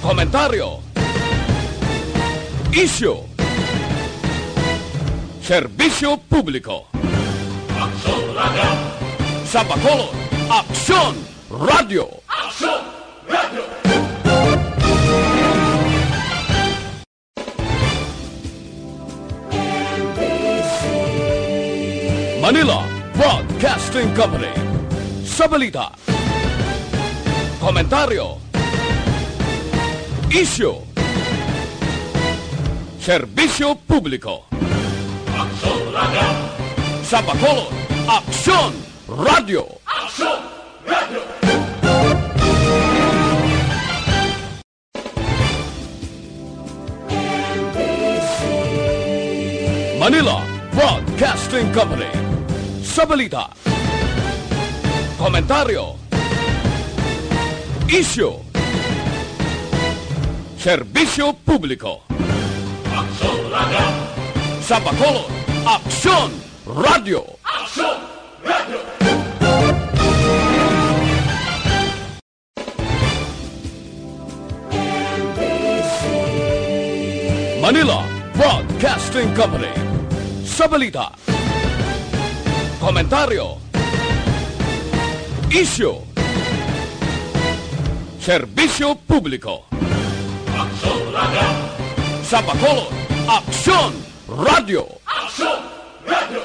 komentaryo, isyu, serbisyo publiko. Aksyon Radio! Sa Bacolod, Aksyon Radio! Aksyon Radio! Manila Broadcasting Company. Sa balita, komentaryo, isyu, serbisyo publiko. Aksyon Radio! Sa Bacolod, Aksyon Radio! Aksyon Radio! Manila Broadcasting Company. Sa balita, komentaryo, isyu, serbisyo publiko. Aksyon Radio! Sa Bacolod, Aksyon Radio! Aksyon Radio! Manila Broadcasting Company. Sa balita, komentaryo, isyu, serbisyo publiko. Aksyon Radio! Sa Bacolod, Aksyon Radio! Aksyon Radio!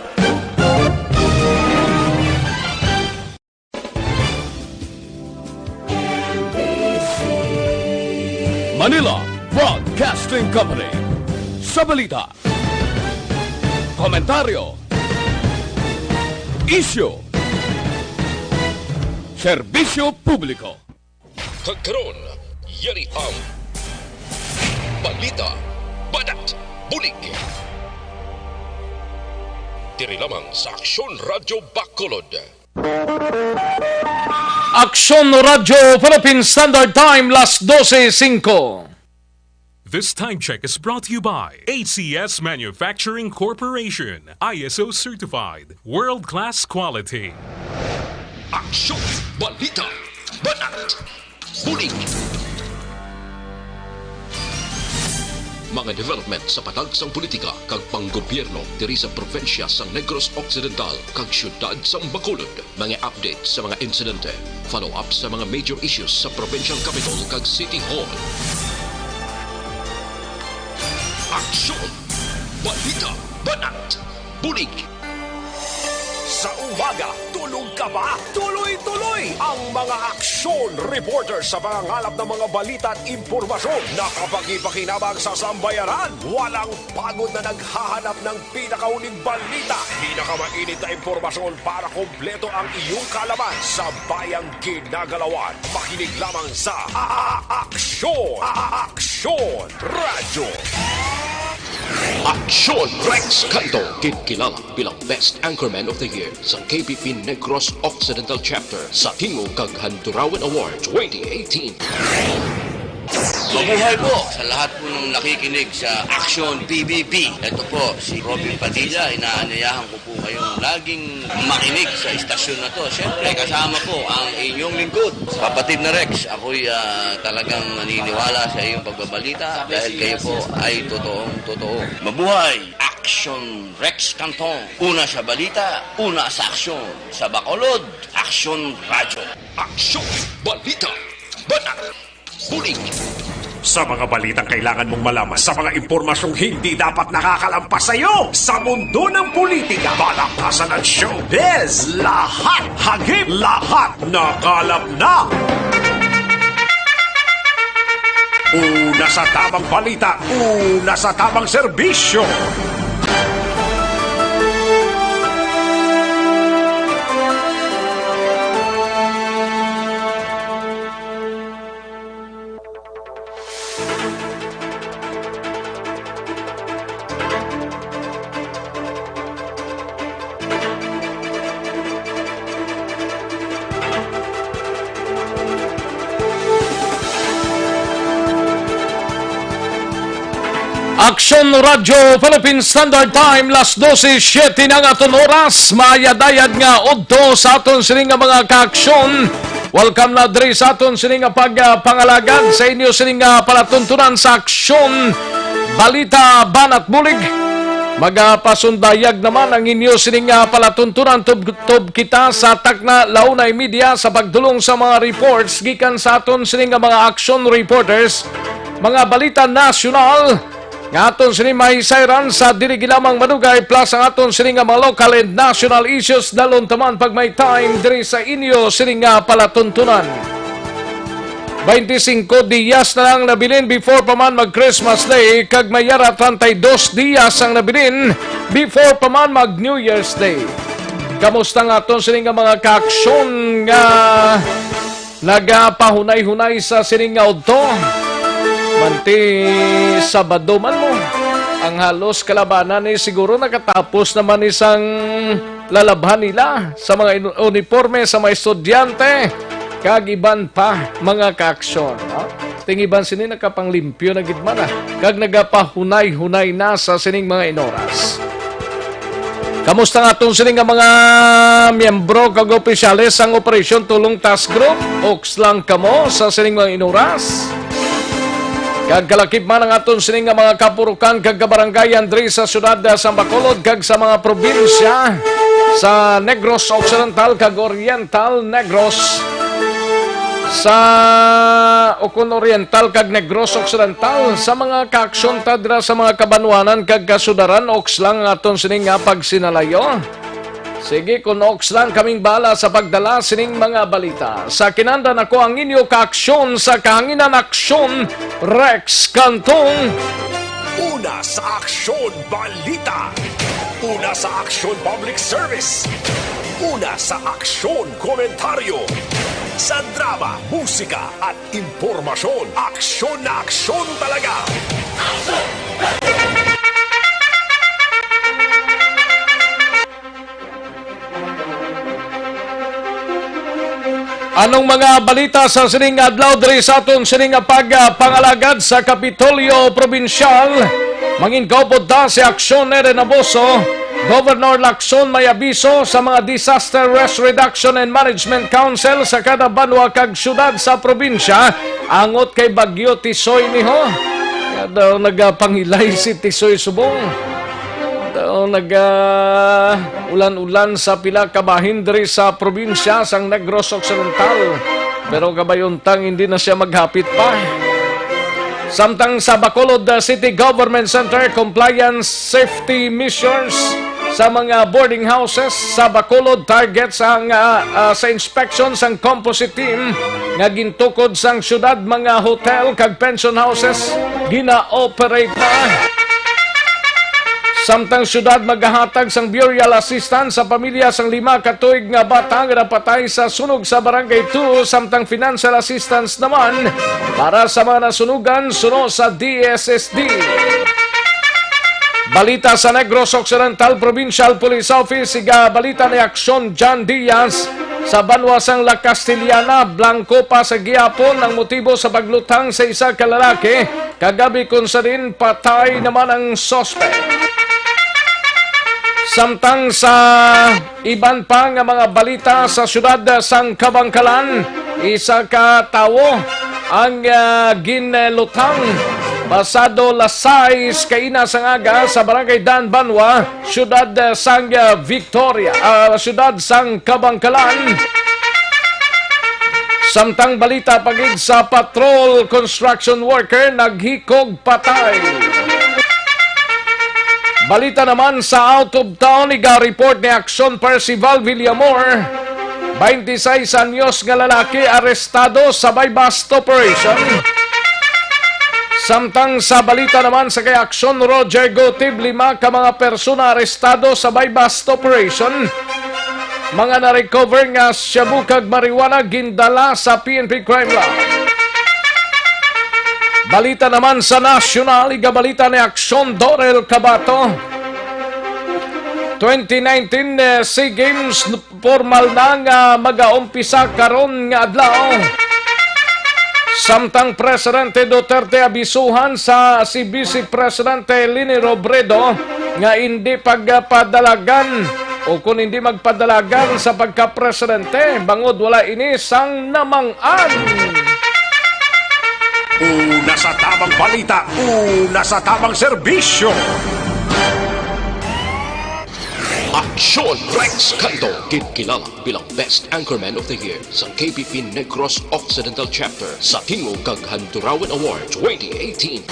Manila Broadcasting Company. Sa balita, komentaryo, isyu, serbisyo publiko. Kagkaroon, yari ang balita, badat, bulig. Diri lamang sa Aksyon Radio Bacolod. Aksyon Radio Philippine Standard Time, las 12:05. This time check is brought to you by ACS Manufacturing Corporation, ISO certified, world-class quality. Aksyon, balita, badat, bulig. Mga development sa patagsang politika kag panggobyerno diri sa probinsya sa Negros Occidental kag syudad sa Bacolod. Mga update sa mga insidente, follow-up sa mga major issues sa provincial capital kag City Hall. Aksyon, balita, banat, bulig. Sa umaga, tulog ka ba? Tuloy-tuloy ang mga aksyon reporter sa pangangalap ng mga balita at impormasyon na kapag-ipakinabang sa sambayaran. Walang pagod na naghahanap ng pinakauling balita. Pinakamainit na impormasyon para kompleto ang iyong kalaman sa bayang ginagalawan. Makinig lamang sa Aksyon! Aksyon Radio! Aksyon Rex Canto, kinkilala bilang Best Anchorman of the Year sa KBP Negros Occidental Chapter sa Tingog kag Handurawan Award 2018. Mabuhay po sa lahat po ng nakikinig sa Aksyon PBB. Ito po si Robin Padilla. Inaanyayahan ko po kayong laging makinig sa istasyon na to. Siyempre kasama po ang inyong lingkod. Kapatid na Rex, ako'y talagang naniniwala sa iyong pagbabalita dahil kayo po ay totoong-totoo. Mabuhay! Aksyon Rex Canton. Una sa balita, una sa aksyon. Sa Bacolod, Aksyon Radio. Aksyon, balita, banat, bulig. Sa mga balitang kailangan mong malaman, sa mga impormasyong hindi dapat nakakalampas sa iyo, sa mundo ng politika, balakasan at showbiz, lahat hagip, lahat nakalap na. Una sa tamang balita, una sa tamang serbisyo. Aksyon Radio Philippine Standard Time, las 12:07 na nga aton oras. Mayadayad nga odto sa aton sining nga mga kaaksyon. Welcome na diri sa aton sining pagpangalagad sa inyo sining palatuntunan sa aksyon balita banat bulig. Magapasundayag naman ang inyo sining palatuntunan tub kita sa Tacna Launay Media sa pagdulong sa mga reports gikan sa aton sining mga action reporters, mga balita nasyonal nga aton sining mahisayran sa dili gilamang madugay plus ang aton sining mga local and national issues dalon taman pag may time diri sa inyo sining palatuntunan. 25 diyas na lang nabilin before pa man mag Christmas Day kag mayara 32 diyas ang nabilin before pa man mag New Year's Day. Kamusta nga aton sining mga kaaksyon nga nagapahunay-hunay sa sining udto? Manti Sabado man mo ang halos kalabanan ni siguro nakatapos naman isang lalabhan nila sa mga uniforme sa mga estudyante kag iban pa mga kaaksyon. Tingiban sini nakapanglimpyo na gidman kag nagapahunay-hunay na sa sining mga inoras. Kamusta nga itong sining mga miyembro kag opisyalis ang Operasyon Tulong Task Group? Oks lang kamo sa sining mga inoras. Kag kalakip man ang aton sining mga kapurukan kag kabaranggayan diri sa syudad sa Bacolod kag sa mga probinsya sa Negros Occidental kag Oriental Negros sa Okon Oriental kag Negros Occidental sa mga kaaksyon tadra sa mga kabanwanan kag kasudaran oks lang ang aton sining pagsinalayo. Sige, kung oks lang kaming bala sa pagdala sining mga balita. Sa kinanda na ko ang inyo kaaksyon sa kahanginan aksyon, Rex Cantong. Una sa aksyon balita. Una sa aksyon public service. Una sa aksyon komentaryo. Sa drama, musika at impormasyon. Aksyon na aksyon talaga. Anong mga balita sa sining adlaw diri sa aton sining pagpangalagad sa Kapitolyo Provincial? Mangin kaupod ta si Aksyon Naboso. Governor Lacson may abiso sa mga Disaster Risk Reduction and Management Council sa kada banwa kag syudad sa probinsya angot kay Bagyo Tisoy niho. Daw nagapangilay si Tisoy Subong. Daw ulan-ulan sa pila ka bahin diri sa probinsya sang Negros Occidental. Pero kabayuntang hindi na siya maghapit pa. Samtang sa Bacolod City Government Center, compliance safety measures sa mga boarding houses sa Bacolod target sa inspection sang composite team nga gintukod sang syudad mga hotel kag pension houses gina-operate na. Samtang syudad maghahatag sang burial assistance sa pamilya sang 5 katuig nga bata nga napatay sa sunog sa Barangay 2, samtang financial assistance naman para sa mga nasunugan suno sa DSSD. Balita sa Negros Occidental Provincial Police Office, siga balita ni Aksyon John Diaz sa banwasang La Castellana, Blanco pa sa gihapon ang motibo sa paglutang sa isa ka lalaki. Kagabi kung sa din patay naman ang suspect. Samtang sa iban pa nga mga balita sa syudad sang Kabangkalan, isa ka tawo ang ginlutang pasado lasais kaina sang aga sa Barangay Dan Banwa, syudad sang Victoria, syudad sang Kabangkalan. Samtang balita pagig sa patrol construction worker naghikog patay. Balita naman sa out of town, iga-report ni Aksyon Percival Villamor, 26 anyos nga lalaki arestado sa by-bust operation. Samtang sa balita naman sa kay Aksyon Roger Gotib, 5 ka mga persona arestado sa by-bust operation. Mga na-recover nga shabu kag marijuana gindala sa PNP Crime Lab. Balita naman sa nasyonal, igabalita ni Aksyon Dorel Cabato. 2019 SEA Games formal na nga mag-aumpisa karon nga adlaw. Samtang Presidente Duterte abisuhan sa si Vice Presidente Leni Robredo nga hindi pagpadalagan o kung hindi magpadalagan sa pagkapresidente, bangod wala ini sang namang-an. Una sa tamang balita, una sa tamang serbisyo. Aksyon Rex Canto, kilala bilang Best Anchorman of the Year sa KBP Negros Occidental Chapter sa Tingog kag Handurawan Award 2018.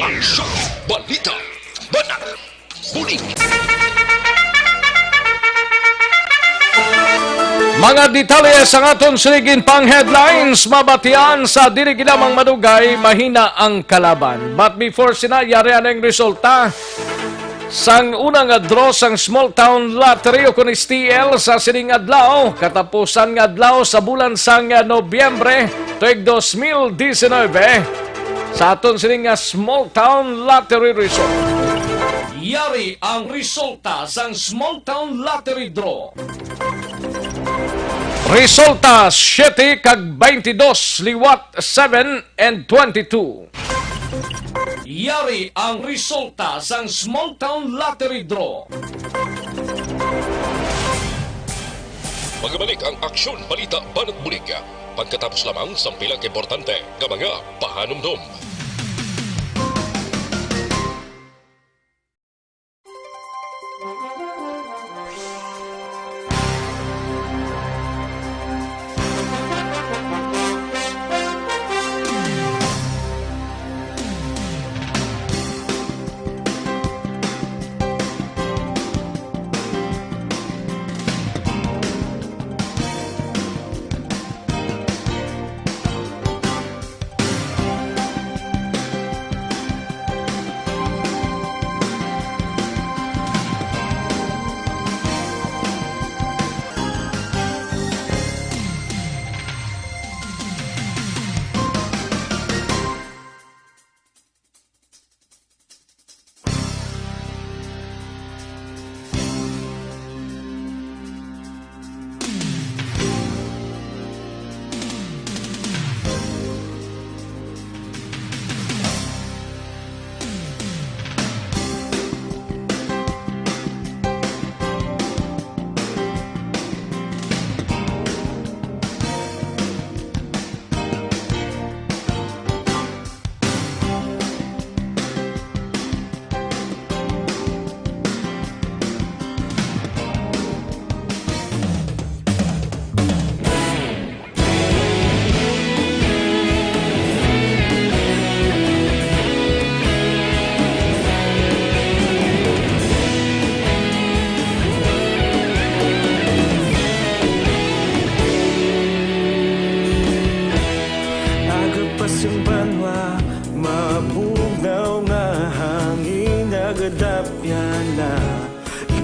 Aksyon, balita, banat, bulig. Mga detalye sa aton siligin pang headlines, mabatian sa dili ginamang madugay, mahina ang kalaban. But before sinayari ang resulta, sang unang draw sang Small Town Lottery o kunis TL sa sining adlaw, katapusan nga adlaw sa bulan sang Nobyembre tuig 2019 sa aton sining Small Town Lottery result. Yari ang resulta sang Small Town Lottery draw. Resulta 7 kag 22 liwat 7 and 22. Yari ang resulta sang Small Town Lottery draw. Magbalik ang aksyon, balita, banat, bulig. Pagkatapos lamang sa pilang importante nga mga pahanumdum.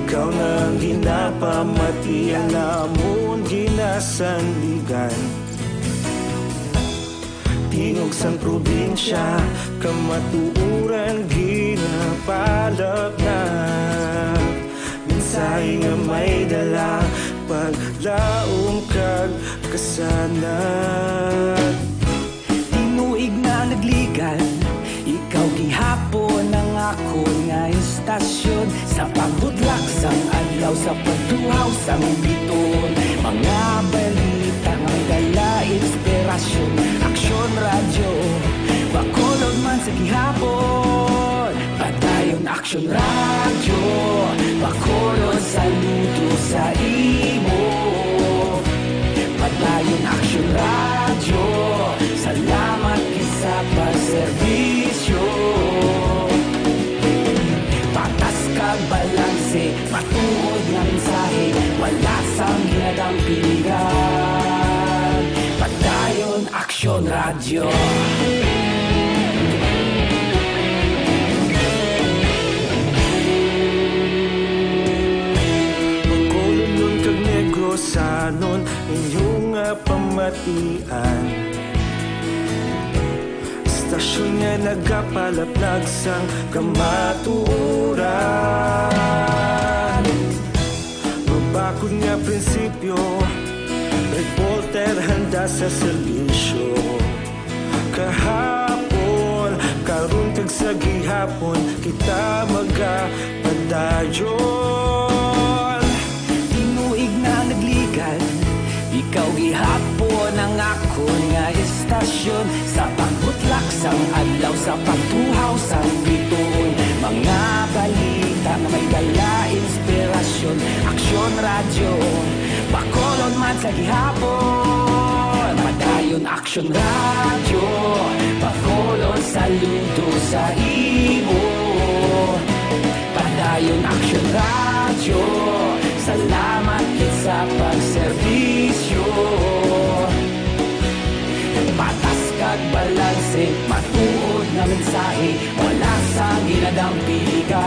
Ikaw nang ginapamatian namon ginasandigan. Tingog sang probinsya kamatuuran ginapalap na. Minsay nga may dala paglaom kag kasanat. Tinuig na nagligan, ikaw gihapon ang ako nga istasyon. Sa pagbutlak sang adlaw, sa pagduhaw sang biton. Mga balita nga dala inspirasyon. Aksyon radyo, bakulog man sa gihapon. Padayon aksyon radyo, bakulog saludo sa imo. Padayon aksyon radyo, salamat sa pagserbisyo. Patas kag balanse, matuod nga mensahe, wala sang ginadang pilihan. Padayon aksyon radyo. Magkulunod kag Negros sanon inyong pamatian. Stasyon nga nagapalaplag sang kamatuuran. Mabakod nga prinsipyo, reporter handa sa serbisyo. Kahapon, karon kag sa gihapon, kita magapadayon. inspirasyon sa pagbutlak sang adlaw, sa pagtuhaw sang bituon. Mga balita nga may dala inspirasyon, aksyon radyo, Bacolod man sa gihapon. Padayon aksyon radyo, Bacolod saludo sa imo. Padayon aksyon radyo, salamat kit sa pagserbisyo. Patas kag balanse, matuod na mensahe, wala sa ginadampigan.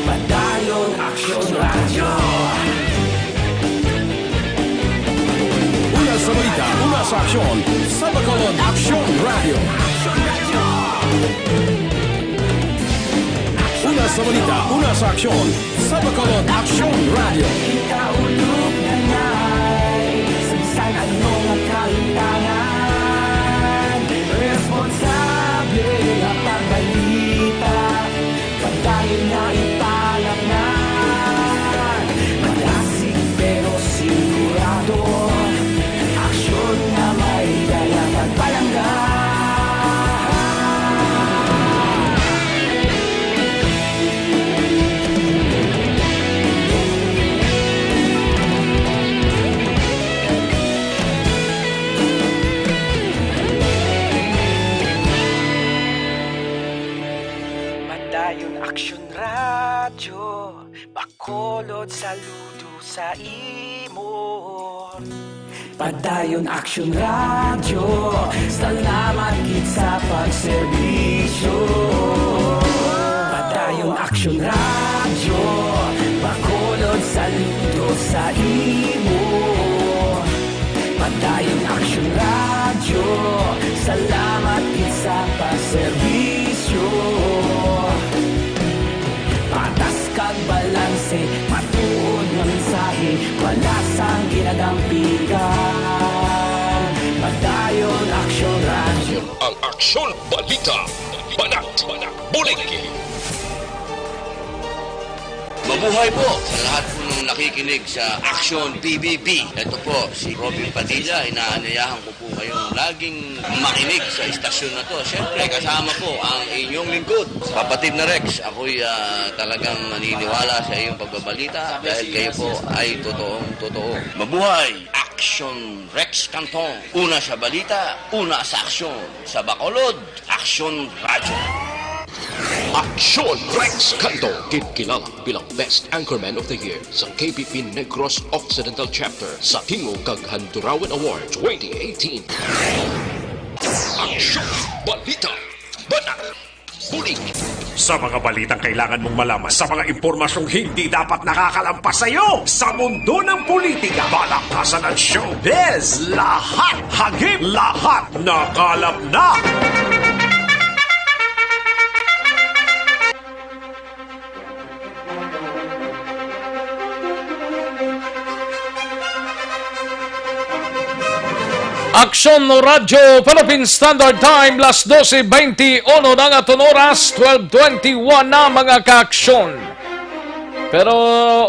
Padayon aksyon radyo. Una sa balita, una sa aksyon, sa Bacolod Aksyon Radio. Una sa balita, una sa aksyon, sa Bacolod Aksyon Radio. Ikaulog na na'y Sansan ano nga kaintangan, responsable nga pagbalita, padayon na ipalaknan. Malasig pero sigurado, aksyon na may dala pagpalanggan. Padayon aksyon radyo, Bacolod saludo sa imo. Padayon aksyon radyo, salamat kit sa pagserbisyo. Padayon aksyon radyo, Bacolod saludo sa imo. Padayon aksyon radyo, salamat kit sa pagserbisyo. Patas kag balanse, matuod nga mensahe, wala sang ginadampigan. Padayon aksyon radyo. Ang Aksyon Balita, Banat, Bulig. Mabuhay po sa lahat po ng nakikinig sa Aksyon PBB. Ito po si Robin Padilla. Inaanyayahan ko po kayong laging makinig sa istasyon na to. Siyempre, kasama po ang inyong lingkod, kapatid na Rex. Ako'y talagang naniniwala sa iyong pagbabalita dahil kayo po ay totoong-totoo. Mabuhay! Aksyon Rex Canton. Una sa balita, una sa aksyon. Sa Bacolod, Aksyon Radyo. Aksyon Rex Canto, kilala bilang Best Anchorman of the Year sa KBP Negros Occidental Chapter sa Tingog kag Handurawan Award 2018. Aksyon Balita, Banat, Bulig. Sa mga balitang kailangan mong malaman, sa mga impormasyong hindi dapat nakakalampas sa iyo, sa mundo ng politika, balakasan at showbiz, lahat, hagip, lahat, nakalap na! Aksyon no Radyo Philippine Standard Time las 12:21 na nga oras, 12:21 na mga kaaksyon. Pero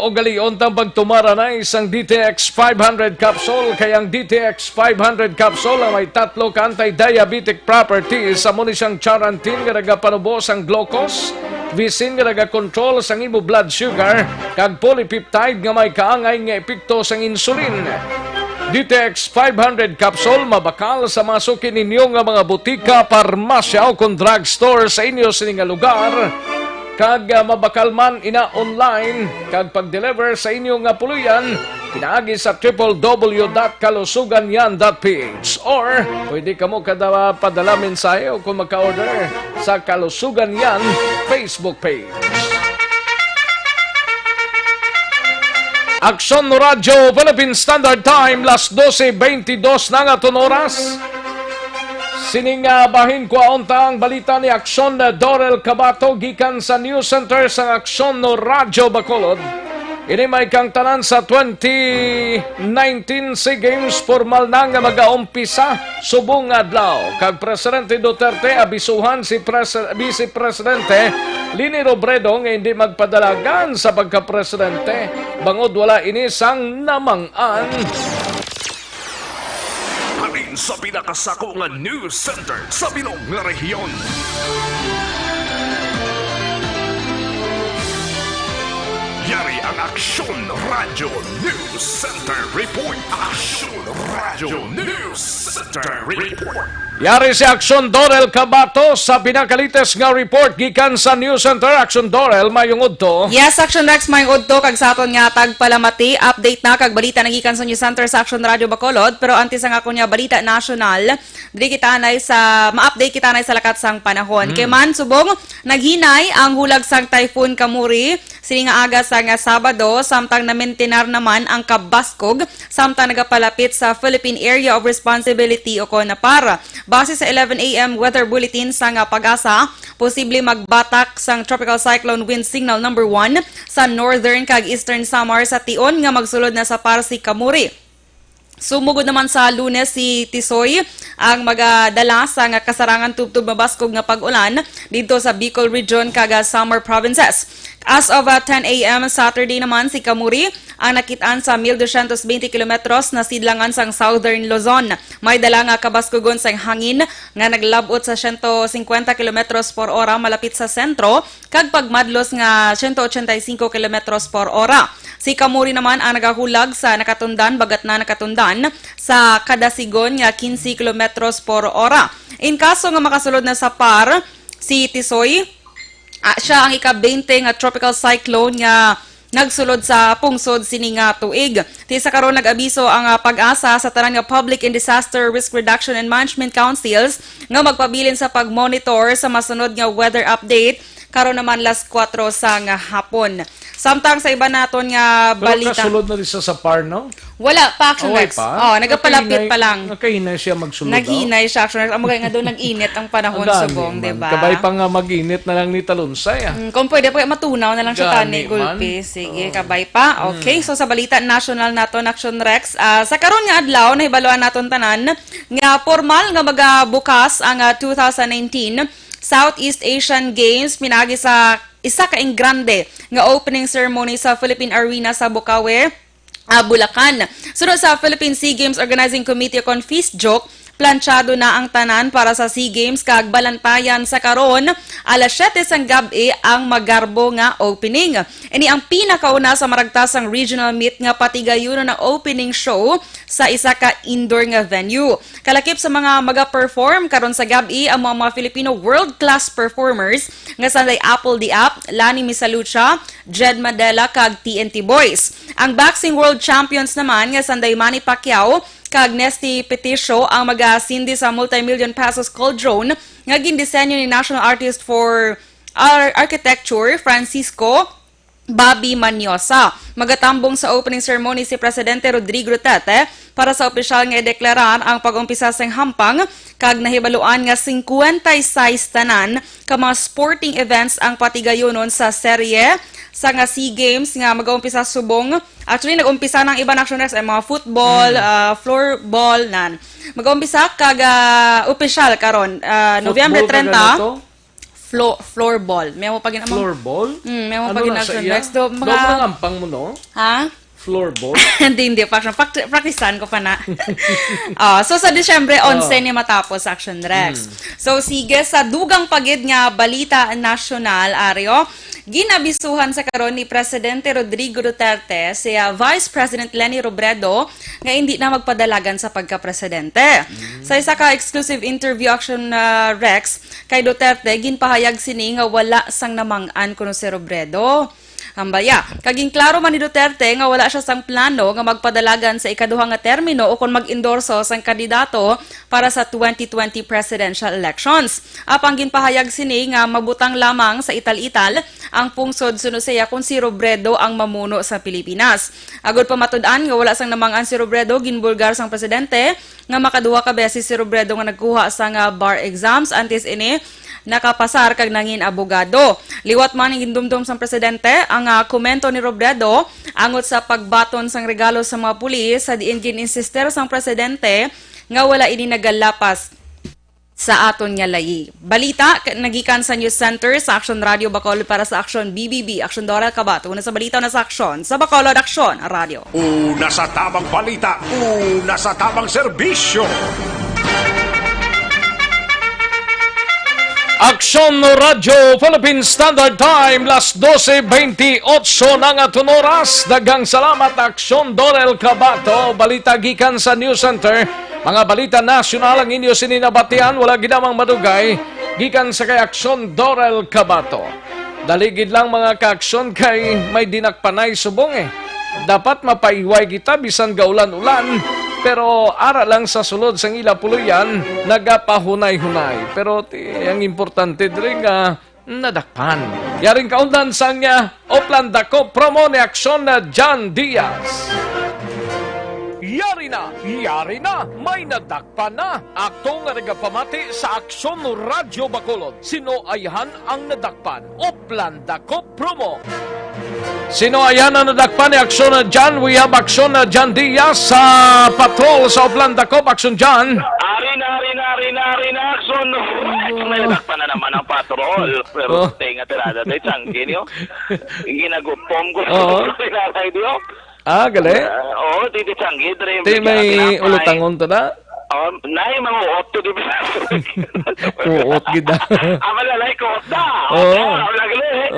ugalion tang pagtumara na isang DTX 500 capsule, kayang DTX 500 capsule ang may tatlo ka anti-diabetic properties sa muni siyang charantin nga nagapanubos ang glucose, visin nga nagakontrol sang imo blood sugar, kag polypeptide nga may kaangay nga epekto sang insulin. DTX 500 capsule mabakal sa masukin ninyo nga mga butika, parmasya o kung drugstore sa inyo sining nga lugar, kag mabakal man ina online, kag pag-deliver sa inyo nga puluyan pinaagi sa www.kalusuganyan.ph or pwede ka mo kada padala mensahe o kung magka-order sa Kalusugan Yan Facebook page. Aksyon no Radyo Philippine Standard Time las 12:22 na nga oras. Sining bahin ko aunta ang balita ni Aksyon na Dorel Cabato gikan sa News Center sa Aksyon no Radyo Bacolod. Ini may kang tanan sa 2019 SEA Games formal na nga mag-aumpisa subong adlaw. Kag Presidente Duterte abisuhan si Vice Presidente Lini Robredo nga hindi magpadalagan sa pagka-presidente bangod wala ini sang namang-an. Halin sa pinakasako nga news center sa bilog nga rehiyon. Yari ang Aksyon Radio News Center Report. Aksyon Radio News Center Report. Yari si Aksyon Dorel Cabato sa pinakalites nga report gikan sa News Center. Aksyon Dorel, mayong udto. Yes, Action Rex, may udto kag sa aton nga tagpalamati. Update na kag balita nagikan sa News Center sa Action Radio Bacolod. Pero antes ang ako niya balita national, di kita nay sa ma-update kita nay sa lakat sang panahon. Kay man subong naghinay ang hulag sang Typhoon Kamuri sini nga aga sa nga Sabado, samtang na-maintenar naman ang kabaskog samtang nagapalapit sa Philippine Area of Responsibility o CONAPAR. Base sa 11 a.m. weather bulletin sa nga Pag-asa, posible magbatak sang tropical cyclone wind signal number 1 sa northern kag eastern Samar sa tion nga magsulod na sa Parsi Kamuri. Sumugod naman sa Lunes si Tisoy ang magadala sa nga kasarangan tubtub mabaskog nga pag-ulan dito sa Bicol Region kag Samar Provinces. As of 10 a.m. Saturday naman si Kamuri ang nakitaan sa 1,220 kilometros na sidlangan sang Southern Luzon. May dala nga kabaskogon sang hangin nga naglabot sa 150 kilometros por ora malapit sa sentro kag pagmadlos nga 185 kilometros por ora. Si Kamuri naman ang nagahulag sa nakatundan bagat na nakatundan sa kadasigon nga 15 kilometros por ora. In kaso nga makasulod na sa par si Tisoy, siya ang ika-20 nga tropical cyclone nga nagsulod sa pungsod sini nga tuig. Ti sa karon nag-abiso ang Pag-asa sa tanan nga Public and Disaster Risk Reduction and Management Councils nga magpabilin sa pag-monitor sa masunod nga weather update karon naman las 4 sa nga hapon. Samtang sa iba naton nga balita. Pero kasulod na rin sa par, no? Wala pa, Action Rex. Oh, nagapalapit pa lang. Nagkahinay siya magsulod. Naghinay siya, Action Rex. Amagay nga doon nag-init ang panahon subong, di ba? Kabay pa nga mag-init na lang ni Talunsay. Kung pwede po, matunaw na lang siya tani, Gulpi. Sige, kabay pa. Okay, so sa balita national naton, Action Rex, sa karon nga adlaw, nahibaluan naton tanan, nga formal nga magabukas ang 2019 Southeast Asian Games, pinagi sa isa ka grande nga opening ceremony sa Philippine Arena sa Bukawi, Bulacan. Sunod sa Philippine SEA Games Organizing Committee kon feast joke, planchado na ang tanan para sa SEA Games kag balantayan sa karon alas 7 sang gabi ang magarbo nga opening. Ini ang pinakauna sa maragtasang regional meet nga patigayunon na opening show sa isa ka indoor nga venue. Kalakip sa mga maga-perform karon sa gabi ang mga Filipino world-class performers nga sanday Apple the App, Lani Misalucha, Jed Madela kag TNT Boys. Ang boxing world champions naman nga sanday Manny Pacquiao kag Nesty Peticio ang magasindi sa multi-million pesos cauldron nga gindisenyo ni National Artist for Architecture Francisco Bobby Manyosa. Magatambong sa opening ceremony si Presidente Rodrigo Duterte para sa opisyal nga ideklarar ang pag-umpisa sang hampang kag nahibaluan nga 56 tanan ka mga sporting events ang patigayonon sa serye sa nga SEA Games nga mag-uumpisa subong. Actually, nag-umpisa ng iba na Action Rex ay mga football, floorball, nan. Mag-uumpisa kag opisyal karon November 30. Floorball. May mo pagin among Floorball? may mo pagin Action Rex. Do mga ampang mo, no? Ha? Floorball? hindi. Practicean ko pa na. So, sa Disyembre 11 niya matapos Action Rex. So, sige, sa dugang pagid nga balita national, Aryo, ginabisuhan sa karon ni Presidente Rodrigo Duterte si Vice President Leni Robredo nga hindi na magpadalagan sa pagka-presidente. Sa isa ka exclusive interview Action Rex kay Duterte, ginpahayag sini nga wala sang namang-an kuno si Robredo. Hambaya, kaging klaro man ni Duterte nga wala siya sang plano nga magpadalagan sa ikaduha nga termino o kung mag-endorso sang kandidato para sa 2020 presidential elections. Apang ginpahayag sini nga mabutang lamang sa ital-ital ang pungsod suno siya kung si Robredo ang mamuno sa Pilipinas. Agod pa matud-an nga wala sang namang-an si Robredo, ginbulgar sang presidente nga makaduha ka beses si Robredo nga nagkuha sang bar exams antes ini nakapasar kag nangin abogado. Liwat man ang gindumdum sang presidente ang komento ni Robredo angot sa pagbaton sang regalo sa mga pulis sa diin gin-insister sang presidente nga wala ini nagalapas sa aton nga layi. Balita nagikan sa News Center sa Action Radio Bacolod para sa Action BBB, Action Dorel Cabato. Una sa balita na sa Action sa Bacolod Action Radio. Una sa tamang balita, una sa tamang serbisyo. Aksyon Radio Philippine Standard Time, las 12:28 na nga oras. Dagang salamat Aksyon Dorel Cabato, balita gikan sa News Center. Mga balita nasyonal ang inyo sininabatian, wala ginamang madugay, gikan sa kay Aksyon Dorel Cabato. Daligid lang mga kaaksyon kay may dinakpanay subong Dapat mapaiway kita bisan gaulan-ulan. Pero ara lang sa sulod sang ila puluyan, nagapahunay-hunay. Pero ang importante diri nga nadakpan. Yaring kaundan sang niya, Oplan Dako, promo ni aksyon na John Diaz. Yari na, may nadakpan na. Akto nga nagapamati sa Aksyon Radyo Bacolod. Sino ayahan ang nadakpan? Oplan Dako promo. Sino ayahan ang nadakpan ni Aksyon na John? We have Aksyon na John Diaz sa patrol sa Oplan Dako. Aksyon John. Ari na, Aksyon. May nadakpan na naman ang patrol. Pero tenga tirada tayo, tangkin yun. Ginagupong ko. Pinatay diyo. Gali? Oo, titi changgid rin. Ti may ulutangon to na? Nahi, mga uot to, di ba? Uot gida. Amalalay, kuot na. Oo. Amalalay.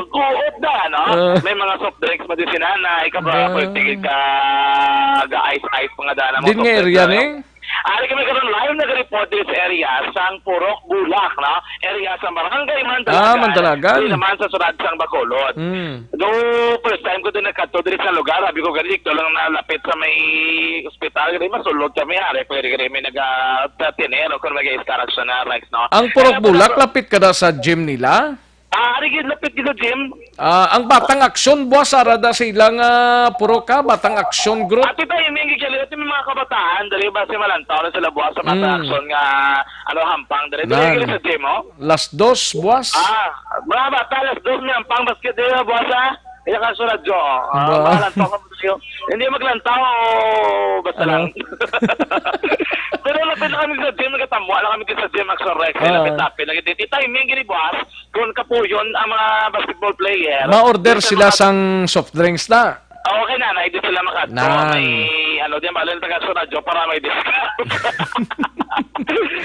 Kuot na, no? May mga soft drinks mo din si nanay. Kapag tigil ka, ga-ice-ice mga dana mo. Din nga area ni? Ari kami karon live nag-report din sa area sang Purok Bulak, no? Area sa Barangay Mandalagan. Mandalagan. Di naman sa Surad sang Bacolod. Do first time ko din nagkato diri sa lugar, sabi ko gali to lang nalapit sa may ospital, gali masulod kami ari pwede gali may naga-tinero kung mag-instruction na rights, no? Ang Purok Bulak, lapit ka na sa gym nila? Ari gid lapit gid sa gym. Ang Batang Aksyon, buwas arada silang Purok ka, Batang Aksyon Group. At ito, yung may mga kabataan, dali ba si Malantaw na sila buwas sa Batang Aksyon nga, hampang, dali sa gym, oh? Las 2, buwas? Mga bata, las 2 may hampang basket dali buwas, Iya ka sa radyo, malantaw ka mo siyo. Hindi maglantaw, basta lang. Pero lapit na kami sa gym, nagkatamwa na kami sa gym, Action Rex, lapit-lapit. Nagtiti timing, ginibuas, kung kapuyon ang mga basketball player. Ma-order sila sang soft drinks na? Okay na, hindi sila makato. May, di ba, lang taga sa radyo para may discount.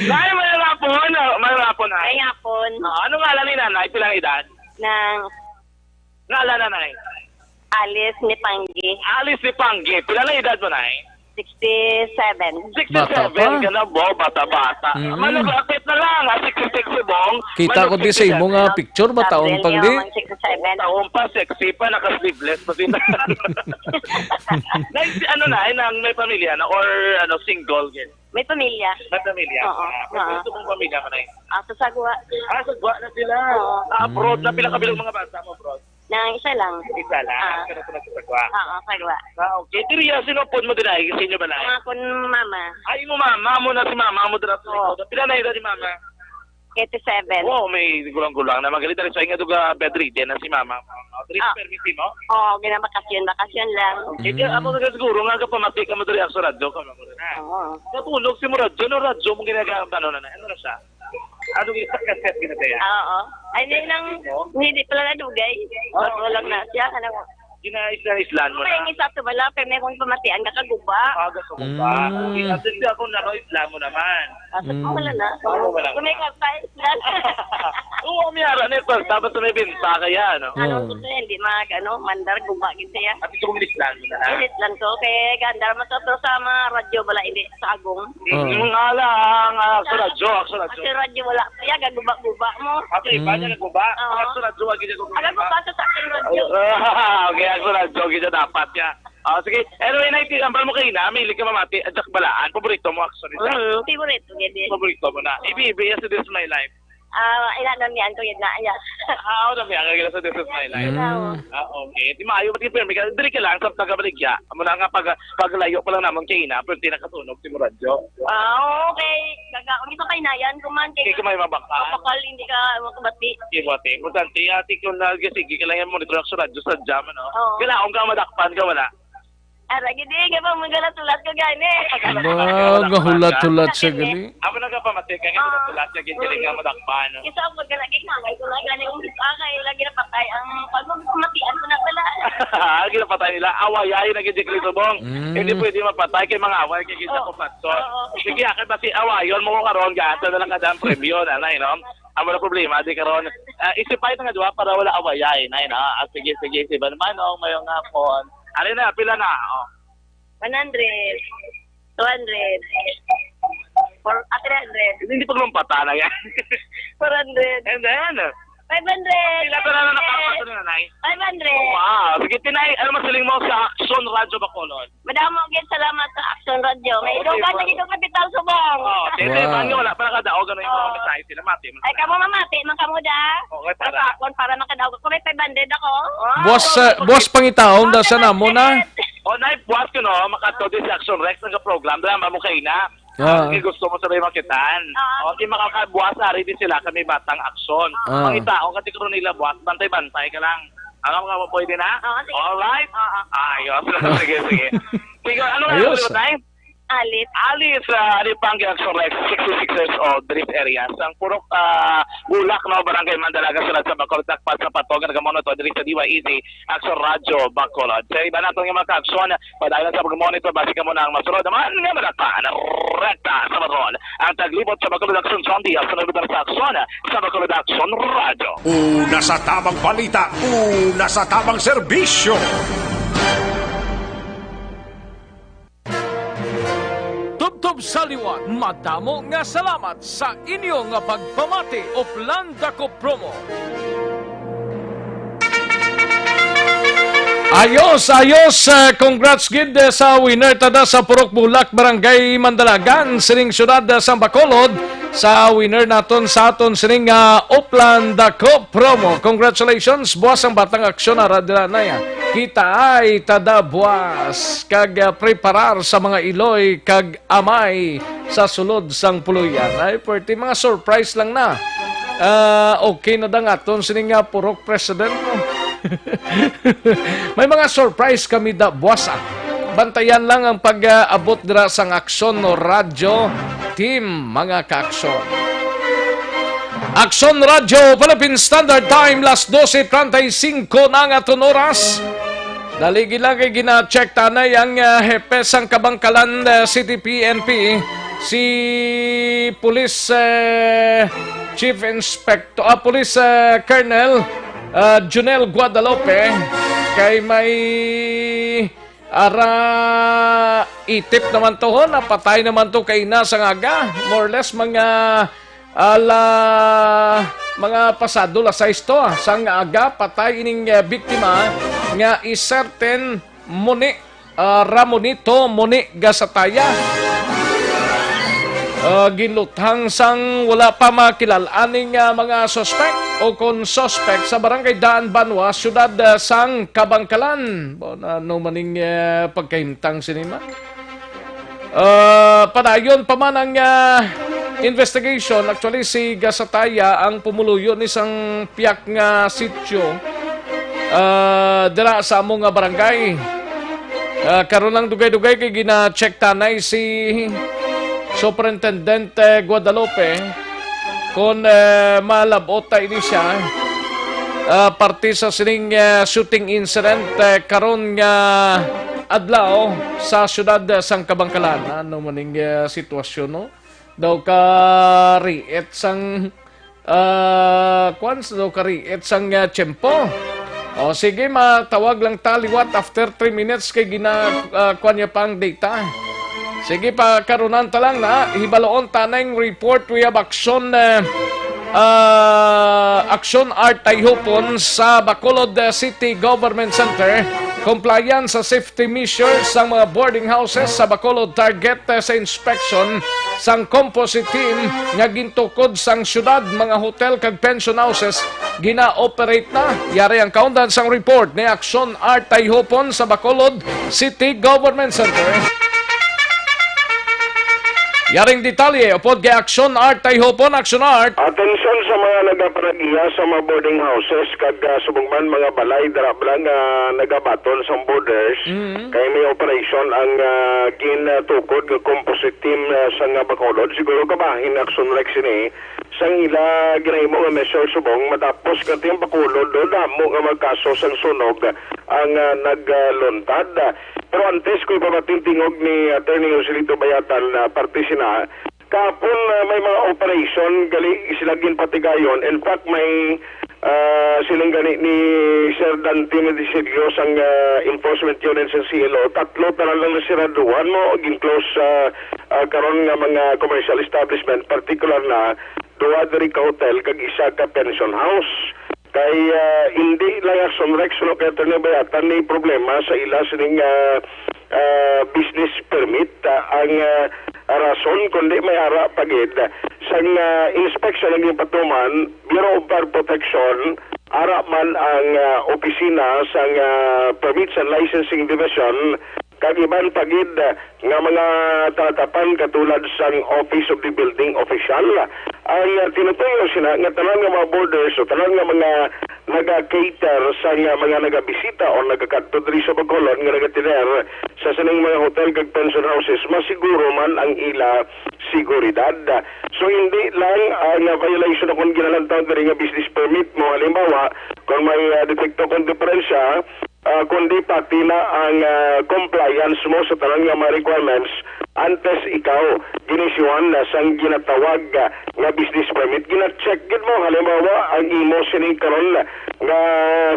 Nay, may rapon na. May rapon. Ano nga alam ni nanay? Pilang edad? Ngala nanay? Alice ni Panggi. Alice ni Panggi. Pilang edad mo, nay? 67. 67 ka na, bo, bata-bata. Malapit na lang, 66 si Bong. Kita ko di sa imo nga picture, bataon pang di? Taon pa, sexy pa, naka-sleeveless pa din. May pamilya na, or single? May pamilya. May pamilya? Oo. Ito kong pamilya ka na eh. Sa Sagwa. Sagwa na sila. Abroad na, pinakabilang mga bata mo, abroad? Isa lang. Isa lang? Kaya na sa Sagwa? Oo, Sagwa. Okay. Tiriya, sinupod mo din ay? Kasi nyo ba na? Mga kun mama. Ay, mo mama mo na si mama mo din ako. Pila na edad ni mama? 87. Oo, may gulang-gulang na magalit na rin sa inyo duga bedridden na si mama. Permiti mo? Oo, bakasyon lang. Kaya ako na siguro nga kapamati ka mo diri sa radyo ka mo na. Oo. Natulog si mo radyo mong ginagamit ano na. Ano na siya? Ano yung kaset ginataya? Oo. Ay, hindi pala nadugay. Walang na siya. Gina-islan mo na. May isa to bala, pero may kong pamatian kakaguba. Kakaguba. At hindi ako islan mo naman. Wala na. Wala. Kumikap pa islan. Oo, miyara na ito. Dapat may binta kaya, no? Gusto hindi mandar guba gito ya. At ito kong islan mo na. Islan ko, kaya gandar matotro sa mga radyo bala, hindi sa agong. Nga lang, sa radyo. Sa radyo wala, kaya gaguba-guba mo. Okay, ba niya gaguba? Sa radyo, wag niya gaguba. Gaguba sa radyo. Okay, ako na jogi na dapat ya. Sige. Anyway, naitambal mo kayo na. May ka mamati. At sak balaan. Paborito mo actually. Favorito. Paborito mo na. Ibi sa This Is My Life. Ilan yan ko yun na. Ako na miya. Kagila sa This Is My Life. Okay. Di maayo. Ba't yung permi ka? Diri ka lang. Sa tagabaligya. Amo na nga paglayo pa lang naman kayo na. Pero hindi nakatunog si Muradyo. Okay. Kung ito kay Nayan, kuman kay may mabakal. Kapakal, hindi ka makabati. Ibati. Importante. Ati kung nagasigi ka lang yung monitor sa radyo sa jam, ano? Kailangan ka madakpan ka wala. Gidi, gaba mo galat-ulat ka gani. Gahulat-ulat siya gali. Ako nagpamati ka nga tulat sa gintiling nga madakpan. Isa ako galagay mangay ko na gani kung akay lagi na patay ang pagmamatian ko na pala. Lagi na patay nila. Awayay na gidi klito bong. Hindi pwede mapatay kay mga away kay gidi ko patso. Sige, akin basi awayon mo ko karon gata na lang kadang premyo na, no? wala problema, di karon. Isipay na nga duwa para wala awayay na ina. Sige, si Manong mayong hapon. Ari na, pila na. 100. 200. 300. Hindi paglumpata na yan. 400. And then, 500. Pila pa na nakapasa na nanay? 500. Wow, sige tinay, ano masiling mo sa Action Radio Bacolod? Madamo gid salamat sa Action Radio. May dugan na dito kapital subong. Oh, tete, banyo wala para kada o gano'n yung mensahe sila mati. Ay kamo mamati man kamo da. Okay, para makadaog ko may 500 ako. Boss pangitaon da sana mo na. O nay buwas ko no, makato di sa Action Rex nga program drama mo kay na. Kung gusto mo sabay makitan. Okay, makakabuwas na rin sila kami batang aksyon. Pangitaon kasi kung nila buwas, bantay-bantay ka lang. Ano ka pwede na? Alright? Ayos. Sige. Sige, ano nga yung tayo? Alis, Alipang Action Rex, 66 years old, Drift Areas. Ang purok bulak, no, Barangay Mandalaga, sulat sa Bacolod, takpat sa Patogan, nagamonoto, diri sa DYEZ, Action Radio, Bacolod. Sa iba natin yung mga ka-aksyon, padayon sa pag-monitor, basi ka muna ang masunod. Naman nga malakpan, rekta sa Bacolod. Ang taglibot sa Bacolod Action Sunday, sa nagutan sa aksyon, sa Bacolod Action Radio. Una sa tamang balita, una sa tamang serbisyo. Tubtob sa liwan, madamo nga salamat sa inyo nga pagpamati o Plan Dako Promo. Ayos! Congrats gid sa winner tada sa Purok Bulak, Barangay Mandalagan, sining syudad sa Bacolod, sa winner naton sa aton sining Oplan Dako Promo. Congratulations, buwas ang batang aksyon na radya na yan. Kita ay tada buwas kag preparar sa mga iloy kag amay sa sulod sang puluyan. Ay, pwede mga surprise lang na. Okay na da nga aton sining Purok President mo. May mga surprise kami da buwasa. Bantayan lang ang pag-abot dira sang aksyon no radyo team mga ka-aksyon. Aksyon Radio Philippine Standard Time las 12:35 na nga aton oras. Daligi lang kay gina-check tanay ang hepe sang Kabangkalan City PNP si Police Chief Inspector Police Colonel Junel Guadalupe kay may itip naman to ho, napatay naman to kay na sa ngaga, more or less mga pasado la sa isto sang aga patay ining biktima nga iserten Moni Ramonito Moni Gasataya. Ginuthang sang wala pa makilalaning mga suspect o kon suspect sa Barangay Daan Banwa, syudad sang Kabangkalan. Ano maning pagkahimtang sinima? Padayon pa man ang investigation. Actually, si Gasataya ang pumuluyo ni isang piyak nga sityo dira sa among barangay. Karon lang dugay-dugay kay gina-check tanay si Superintendent Guadalupe kung malabot ini siya parte sa sining shooting incident karon nga adlaw sa syudad sang Kabangkalan. Ano maning sitwasyon no? Daw ka riet sang tiyempo. O sige, matawag lang taliwat after 3 minutes kay kuan niya pang data. Sige pa karunan ta lang na hibaloon tanang report we have action Art Tayhupon sa Bacolod City Government Center. Compliance sa safety measures sa mga boarding houses sa Bacolod, target sa inspection sang composite team nga gintukod sang syudad, mga hotel kag pension houses gina-operate na. Yari ang kaundan sang report ni Action Art Tayhupon sa Bacolod City Government Center. Yaring detalye, upod kay Action Art Tayhupon. Action Art. Atensyon sa mga nagaparagiya sa mga boarding houses kag subungman mga balay darablang nagabaton sa borders. Kay may operation ang gintukod ng composite team sa Bacolod. Siguro kabahin Action Rex ini sang ila ginahimo nga measure subong matapos kanti ang Bacolod do damo nga magkaso sang sunog ang nagluntad. Pero antes ko ipapatintingog ni Attorney Joselito Bayatal na parte sina Kapon may mga operation gali isilagin patigayon. In fact may silang gani ni Sir Dante Medicilios ang enforcement unit sa CLO. Tatlo tanan lang na siraduhan mo gin close karon nga mga commercial establishment, particular na duha diri ka hotel kag isa ka pension house. Kay hindi lang action Rex no kay tani bayatan ni problema sa ila sining business permit ang rason kundi may ara pagid sang inspection ng patuman Bureau of Fire Protection ara man ang opisina sang Permits and Licensing Division kag iban pagid nga mga tatapan katulad sang Office of the Building Official ang tinutuyo sina nga tanan nga mga borders o tanan nga mga naga-cater sa mga nagabisita o nagakadto diri sa Bacolod nga nagatiner sa sining mga hotel kag pension houses masiguro man ang ila seguridad. So hindi lang ang violation kung ginalantaw diri nga business permit mo halimbawa kung may detekto kung diferensya kundi pati na ang compliance mo sa tanan nga mga requirements antes ikaw ginisuan na sang ginatawag nga business permit gina-check gid mo halimbawa ang imo sining karon nga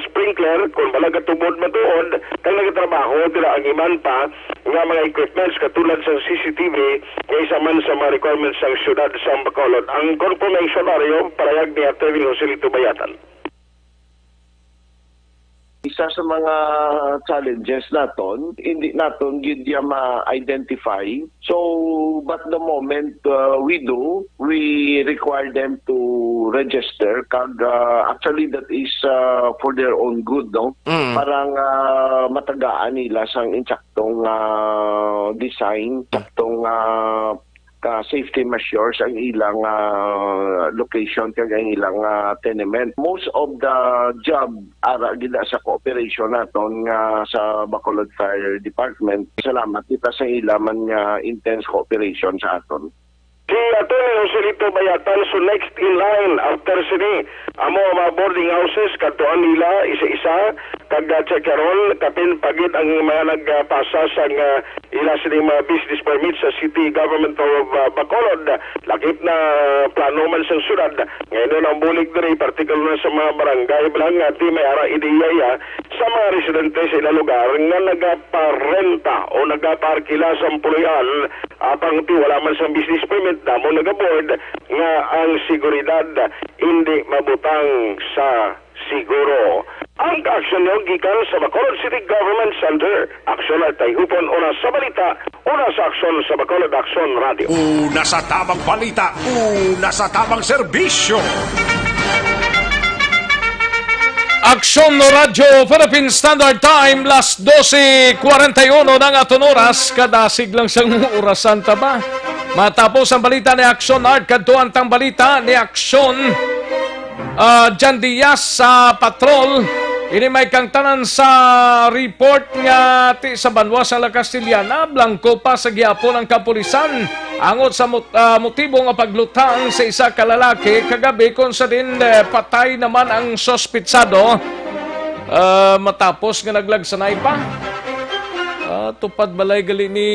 sprinkler kung bala katubod matuod kang nagatrabaho dira ang iman pa nga mga equipments katulad sa CCTV nga isa man sa mga requirements sang syudad sa Bacolod. Ang confirmation areyo parayag ni Atty. Joselito Bayatan. Isa sa mga challenges naton, hindi naton gid ya ma-identify. So, but the moment we do, we require them to register. Kag actually that is for their own good, no? Parang matagaan nila sang insaktong design, insaktong safety measures ang ilang location kag ang ilang tenement. Most of the job ara gida sa cooperation naton nga sa Bacolod Fire Department. Salamat kita sa ilaman nga intense cooperation sa aton. Si Atty. Joselito Bayatan, so next in line after sini amo mga boarding houses katuan nila isa-isa kag checkerol kapin pagid ang mga nagpasa sa ila sini mga business permit sa City Government of Bacolod. Lakip na plano man sa syudad. Ngayon ang bulig diri particular na sa mga barangay bilang nga di may ara ideya sa mga residente sa ilang lugar nga nagaparenta o nagaparkila sa puloyan apang ti wala man sa business permit damo nagaboard nga ang seguridad hindi mabutang sa siguro. Ang aksyon nyo gikan sa Bacolod City Government Center. Aksyon at tayhupon una sa balita, una sa aksyon sa Bacolod Aksyon Radio. Una sa tamang balita, una sa tamang serbisyo. Aksyon no Radyo Philippine Standard Time, las 12:41 ng aton oras, kadasig lang siyang orasan ta ba? Matapos ang balita ni Aksyon Art, kadtuan tang balita ni Aksyon Jan Diaz sa patrol. Ini may kang tanan sa report nga ti sa banwa sa La Castellana, blanco pa sa gihapon ang kapulisan. Angot sa motibo nga paglutang sa isa ka lalaki kagabi kung sa din patay naman ang sospitsado matapos nga naglagsanay pa. Tupad balay gali ni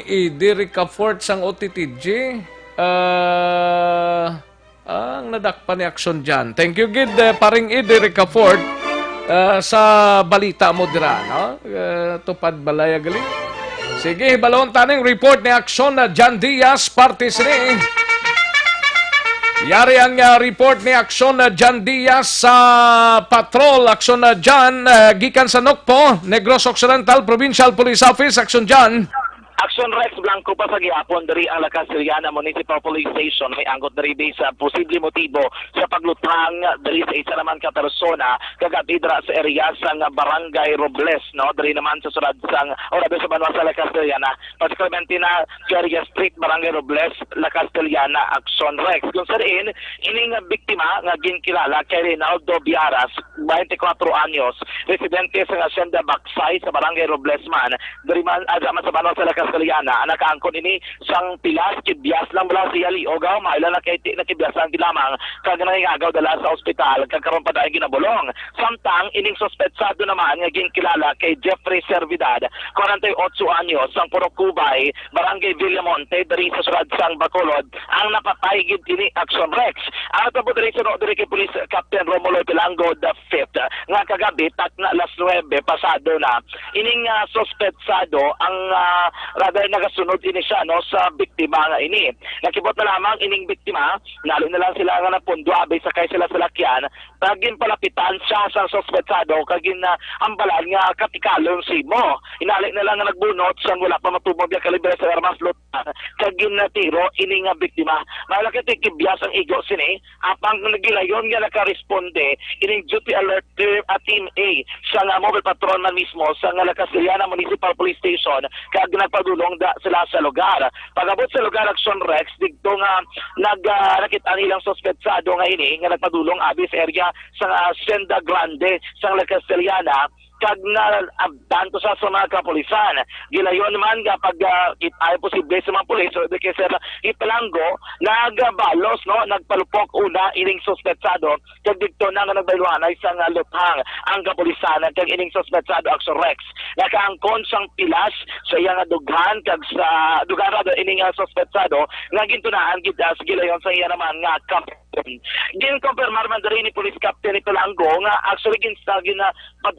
Edi Ricafort sang OTTG. Ang nadakpa ni aksyon dyan. Thank you, Gid, paring Edi Ricafort sa balita mo dira, no? Tupad balay gali. Sige, balon taning report ni aksyon na Jan Diaz, partis ni. Yari ang report ni aksyon na Jan Diaz sa patrol. Aksyon na Jan, gikan sa Nokpo, Negros Occidental Provincial Police Office. Aksyon Jan. Aksyon Rex Blanco pa sa gihapon dari ang La Castellana Municipal Police Station may anggot dari sa posible motibo sa paglutang dari sa isa naman ka persona kagabi dira sa area sang Barangay Robles, no, dari naman sa sulad sang orabe sa banwa sa La Castellana, particularmente na Cherry Street, Barangay Robles, La Castellana. Aksyon Rex kung saan ining biktima nga ginkilala kay Rinaldo Biaras, 24 anyos, residente sa Hacienda Baksay sa Barangay Robles man, dari man sa banwa sa La Pilas Kaliana anak angkon ini sang Pilas kibyas lang bala siya liogaw maila na kay na kibyas lang lamang kag nangagaw dala sa ospital kagkaron pa dahil ginabulong samtang ining suspetsado naman nga ginkilala kay Jeffrey Servidad 48 anyos sang Purok Cubay Barangay Villamonte diri sa siyudad sang Bacolod ang napatay gid ini Action Rex ang tabo diri sa diri kay Police Captain Romulo Pilango the 5th nga kagabi tak na alas 9 pasado na ining suspetsado ang rather nagasunod ini siya no sa biktima nga ini. Nakibot na lamang ining biktima, nalo na lang sila nga napundo abay sakay sila sa lakyan, tagin palapitan siya sa suspetsado kagin na ambalan nga katikalong simo. Inalik na lang nga nagbunot sang wala pa matubog nga kalibre sa armas lutan kagin na tiro ini nga biktima. Malaki tikibyas ang igo sini apang nagilayon nga nakaresponde ining duty alert team A sa nga mobile patrol man mismo sa nga Lakasiliana Municipal Police Station kag nagpadulong da sila sa lugar. Pagabot sa lugar Action Rex digdo nga nakita nilang suspetsado nga ini nga nagpadulong abi sa area sa Hacienda Grande sa Lakasiliana kag na abdan to sa mga kapulisan. Gilayon man nga pag ay posible sa mga pulis o kay Sir Ipalango nagbalos no nagpalupok una ining suspetsado kag dito na nga nagbayluhan ay isang luthang ang kapulisan kag ining suspetsado Action Rex nakaangkon sang Pilas sa iyang dughan kag sa dughan ining suspetsado nga gintunaan gid sa gilayon sa iya naman nga gin-confirmar man diri ni Police Captain Ipalango nga actually ginstagin na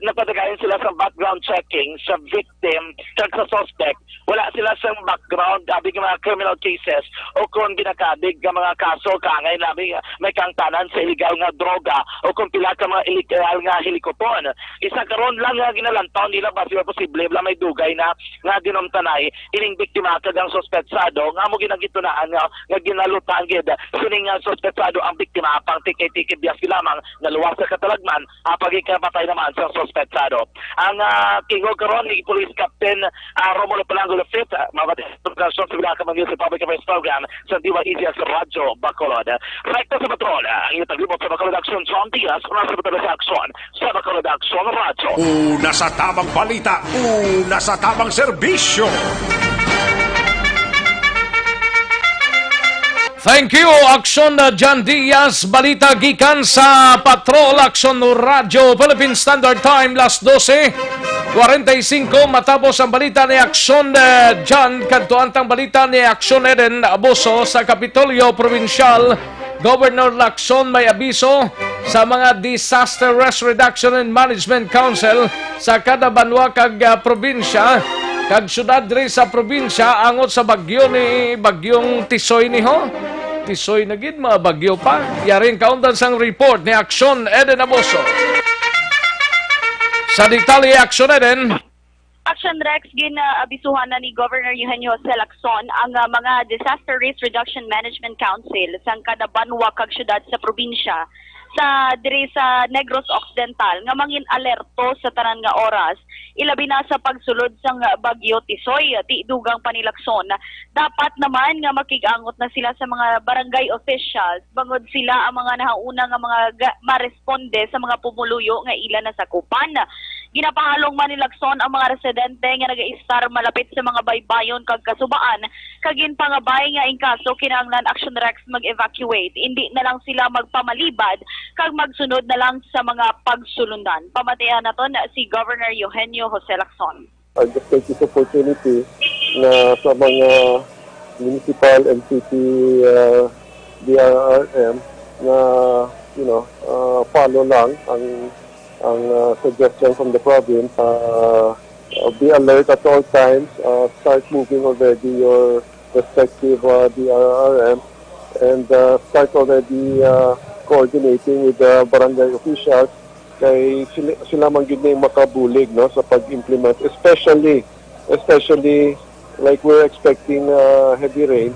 napadagayon sila sa background checking sa victim kag sa suspect wala sila sa background abi mga criminal cases o kung ginakadig nga mga kaso kangay labi may kangtanan sa illegal nga droga o kung pila ka mga illegal nga helikopon isa karon lang nga ginalantaw nila basi posible bla may dugay na nga dinumtanay ining biktima kag ang suspetsado nga mo ginagitunaan nga ginalutan gid sining suspetsado ang biktima pang tikit-tikit bias lamang na luwas sa katalagman apag ikapatay naman sa suspetsado. Ang kingog karon ni Police Captain Romulo Pilango the 5th mabatid sa Public Affairs Program sa DYEZ sa Radyo Bacolod. Right sa patrol ang itaglibot sa Bacolod Action John Diaz sa Bacolod Action sa Bacolod Action Radyo. Una sa tamang balita, una sa tamang serbisyo. Thank you, Action John Diaz. Balita gikan sa Patrol Action Radio Philippine Standard Time, las 12:45 matapos ang balita ni Action John. Kantuantang balita ni Action Eden Abuso sa Kapitolyo Provincial. Governor Lacson may abiso sa mga Disaster Risk Reduction and Management Council sa kada banwa kag probinsya kag syudad diri sa probinsya angot sa bagyo ni bagyong Tisoy ni ho. Tisoy na gid mga bagyo pa. Yaring kaundan sang report ni Action Eden Abuso. Sa detalye Action Eden. Action Rex, ginabisuhan na ni Governor Eugenio Jose Lacson ang mga Disaster Risk Reduction Management Council sa kada banwa kag syudad sa probinsya sa diri sa Negros Occidental nga mangin alerto sa tanan nga oras ilabi na sa pagsulod sang bagyo Tisoy ti dugang panilakson. Dapat naman nga makigangot na sila sa mga barangay officials bangod sila ang mga nahauna nga mga maresponde sa mga pumuluyo nga ila na sakupan. Ginapahalong man ni Lacson ang mga residente nga naga-istar malapit sa mga baybayon kag kasubaan kagin pangabay nga in kaso kinahanglan Action Rex mag-evacuate. Hindi na lang sila magpamalibad kag magsunod na lang sa mga pagsulundan. Pamatayan naton si Governor Eugenio Jose Lacson. I just take this opportunity na sa mga municipal and city DRRM na follow lang ang suggestion from the province. Be alert at all times. Start moving already your respective DRRM and start already coordinating with the barangay officials kay sila man gyud na makabulig no sa pag-implement, especially like we're expecting heavy rain.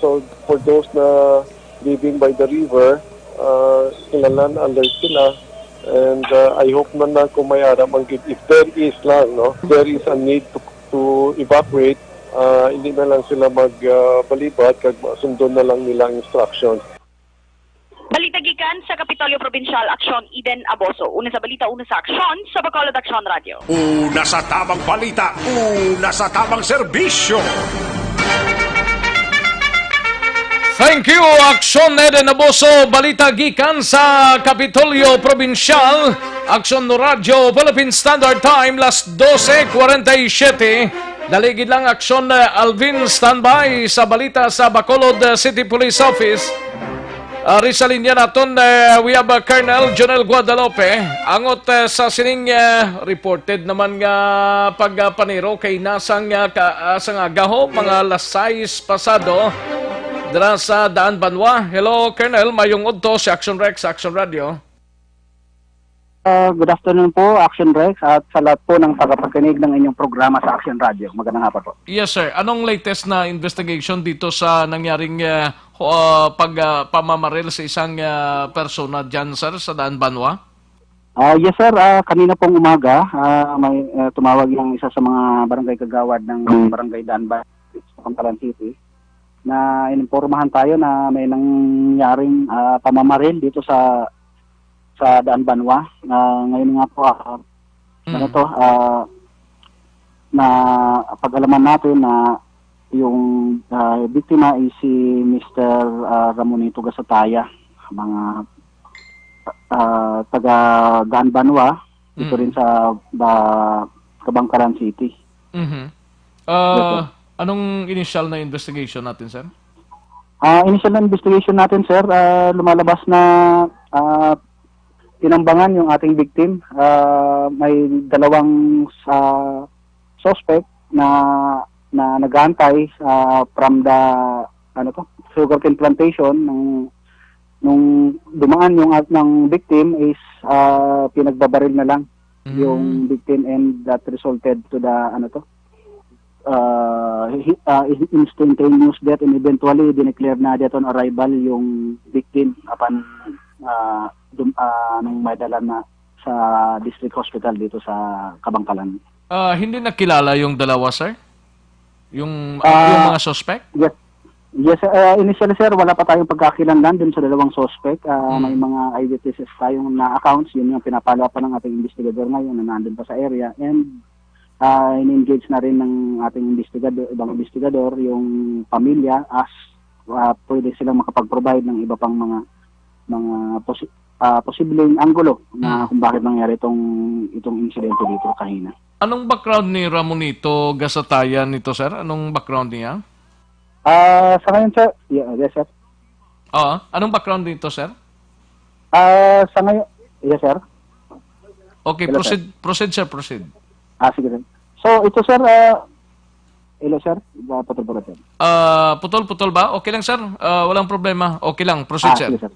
So for those na living by the river, kailangan alert sila, and I hope man na kung may aram ang if there is a need to evacuate, hindi na lang sila magbalibad kag sundon na lang nila instructions. Balita gikan gikan sa Kapitolyo Provincial Aksyon Eden Aboso. Una sa balita, una sa aksyon sa Bacolod Aksyon Radio. Una sa tamang balita, una sa tamang serbisyo. Thank you, Aksyon Eden Aboso. Balita gikan sa Kapitolyo Provincial. Aksyon Radio, Philippine Standard Time, las 12:47. Daligid lang Aksyon Alvin standby sa balita sa Bacolod City Police Office. Sa linya naton, we have Colonel Jonel Guadalupe. Angot sa sining reported naman nga pagpaniro kay nasang sang agaho mga alas 6 pasado dira sa Daan Banwa. Hello Colonel, mayong udto si Action Rex, Action Radio. Good afternoon po, Action Rex, at sa lahat po ng tagapakinig ng inyong programa sa Action Radio. Magandang hapon po. Yes sir, anong latest na investigation dito sa nangyaring pagpamamaril sa isang persona dyan sir sa Daan Banwa? Yes sir, kanina pong umaga may tumawag yung isa sa mga barangay kagawad ng barangay Daan Banwa sa Pampalan City na ininformahan tayo na may nangyaring pamamaril dito sa Daan Banwa. Ngayon nga po na pag-alaman natin na yung biktima ay si Mr. Ramonito Gasataya, mga taga Daan Banwa, ito rin sa Kabangkaran City. Anong initial na investigation natin, sir? Initial na investigation natin, sir, lumalabas na tinambangan yung ating victim. May dalawang suspect na nag-aantay from the sugarcane plantation. Nung dumaan yung ng victim is pinagbabaril na lang yung victim, and that resulted to the instantaneous death, and eventually dineclare na death on arrival yung victim upon nung may dala na sa district hospital dito sa Kabangkalan. Hindi nakilala yung dalawa, sir? Yung mga suspect? Yes, initially, sir, wala pa tayong pagkakilanlan dun sa dalawang suspect. May mga eyewitnesses tayong na-accounts. Yun yung pinapalo pa ng ating investigador ngayon na nandun pa sa area. And in-engage na rin ng ating ibang investigador yung pamilya as pwede silang makapag-provide ng iba pang mga posibleng anggulo na kung bakit nangyari itong insidente dito kanina. Anong background ni Ramonito Gasataya nito, sir? Anong background niya? Sa ngayon, sir, yes, sir. Anong background nito, sir? Sa ngayon, yes, sir. Okay, hello, proceed, sir, proceed. Sige, sir. So, ito, sir, hello, sir. Putol-putol, sir. Putol-putol ba? Okay lang, sir. Walang problema. Okay lang, proceed, sir. Sige, sir.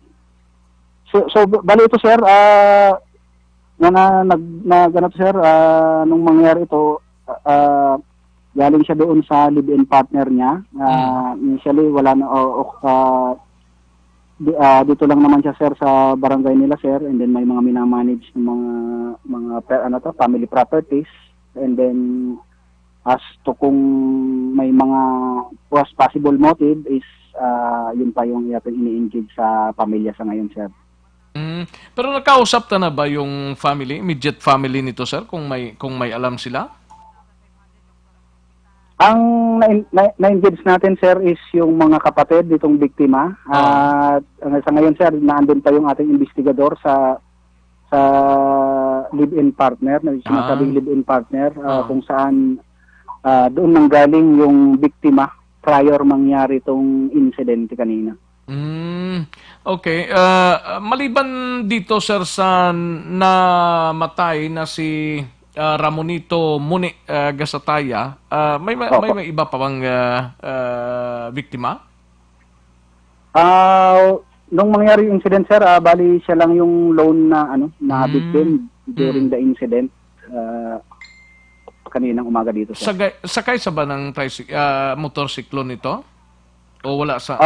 So bali ito, sir, sir, nung mangyari ito, galing siya doon sa live-in partner niya. Initially, wala na, dito lang naman siya, sir, sa barangay nila, sir, and then may mga minamanage ng mga family properties, and then as to kung may mga possible motive is yun pa yung ini-engage sa pamilya sa ngayon, sir. Pero nakausap na ba yung family, immediate family nito, sir, kung may alam sila? Ang na-engage natin, sir, is yung mga kapatid nitong biktima. At sa ngayon, sir, naandun pa yung ating investigador sa live-in partner, sinasabing live-in partner, kung saan doon nanggaling yung biktima prior mangyari itong insidente kanina. Okay. Maliban dito, sir, sa namatay na si Ramonito Gasataya, may iba pa bang biktima? Nung mangyari yung incident, sir, bali siya lang yung lone na victim during the incident kaninang umaga dito, sir. Sakay sa ba ng motorsiklo nito? O wala sa...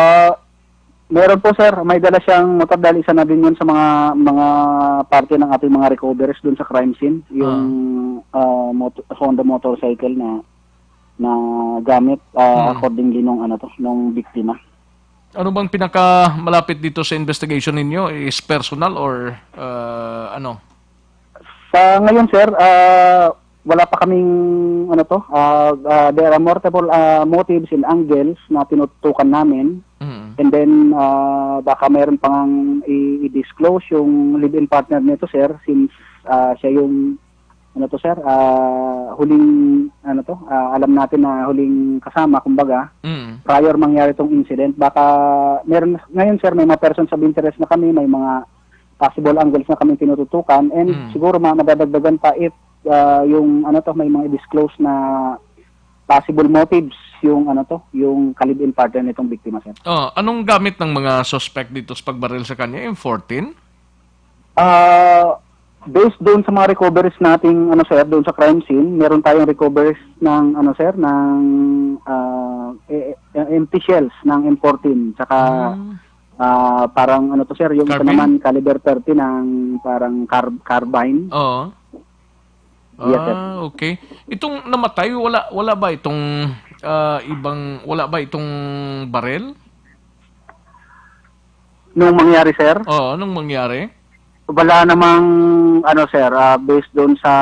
Meron po, sir. May dala siyang motor dahil isa na din yun sa mga parte ng ating mga recoveries doon sa crime scene. Yung Honda motorcycle na gamit accordingly nung biktima. Ano bang pinakamalapit dito sa investigation ninyo? Is personal or ano? Sa ngayon, sir, wala pa kaming there are multiple motives and angles na tinutukan namin. And then baka mayroon pang i-disclose yung live-in partner nito, sir, since siya yung huling alam natin na huling kasama, kumbaga, prior mangyari itong incident. Baka meron ngayon, sir, may mga persons of interest na kami, may mga possible angles na kami tinututukan, and siguro madadagdagan pa if yung may mga disclose na possible motives yung yung kalibin partner nitong biktima, sir. Anong gamit ng mga suspect dito sa pagbaril sa kanya? M14? Based doon sa mga recoveries nating sir, doon sa crime scene, meron tayong recoveries ng ng empty shells ng M14, saka parang sir, yung isa naman caliber 30 ng parang carbine. Oo. Yes, sir. Okay. Itong namatay, wala ba itong wala ba itong baril? Nung mangyari, sir? Oo, nung mangyari. Wala namang sir, based doon sa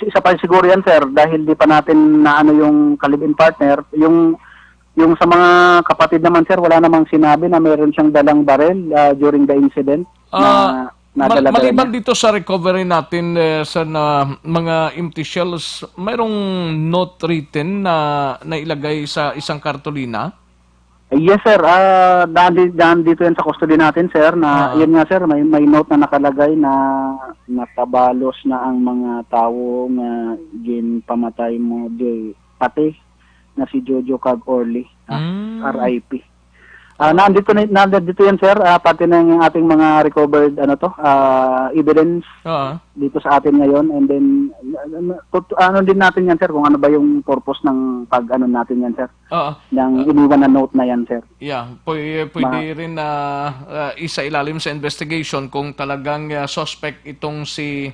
isa pa siguro yan, sir, dahil di pa natin na yung kalibin partner, yung sa mga kapatid naman, sir, wala namang sinabi na meron siyang dalang baril during the incident. Maliban dito sa recovery natin sa mga empty shells, mayroong note written na nailagay sa isang kartolina? Yes, sir. Daan dito yan sa custody natin, sir, na yun nga, sir, may note na nakalagay na nakabalos na ang mga tao na ginpamatay mo pati na si Jojo Cag Orly, RIP. Nandito yan, sir, pati na yung ating mga recovered evidence dito sa atin ngayon, and then din natin yan, sir, kung ano ba yung purpose ng natin yan, sir. Ng iniwan na note na yan, sir. Yeah, pwede rin na isa ilalim sa investigation kung talagang suspect itong si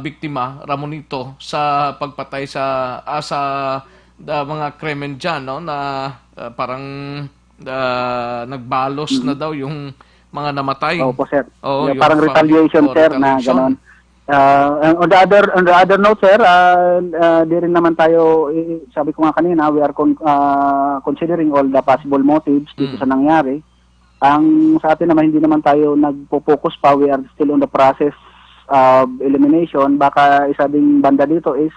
biktima Ramonito sa pagpatay sa mga krimen dyan, no, na parang nagbalos na daw yung mga namatay. Opo, sir. Parang retaliation, sir, na gano'n. On the other note, sir, di rin naman tayo, sabi ko nga kanina, we are considering all the possible motives dito sa nangyari. Ang sa atin naman, hindi naman tayo nagpo-focus pa. We are still on the process of elimination. Baka isa ding banda dito is,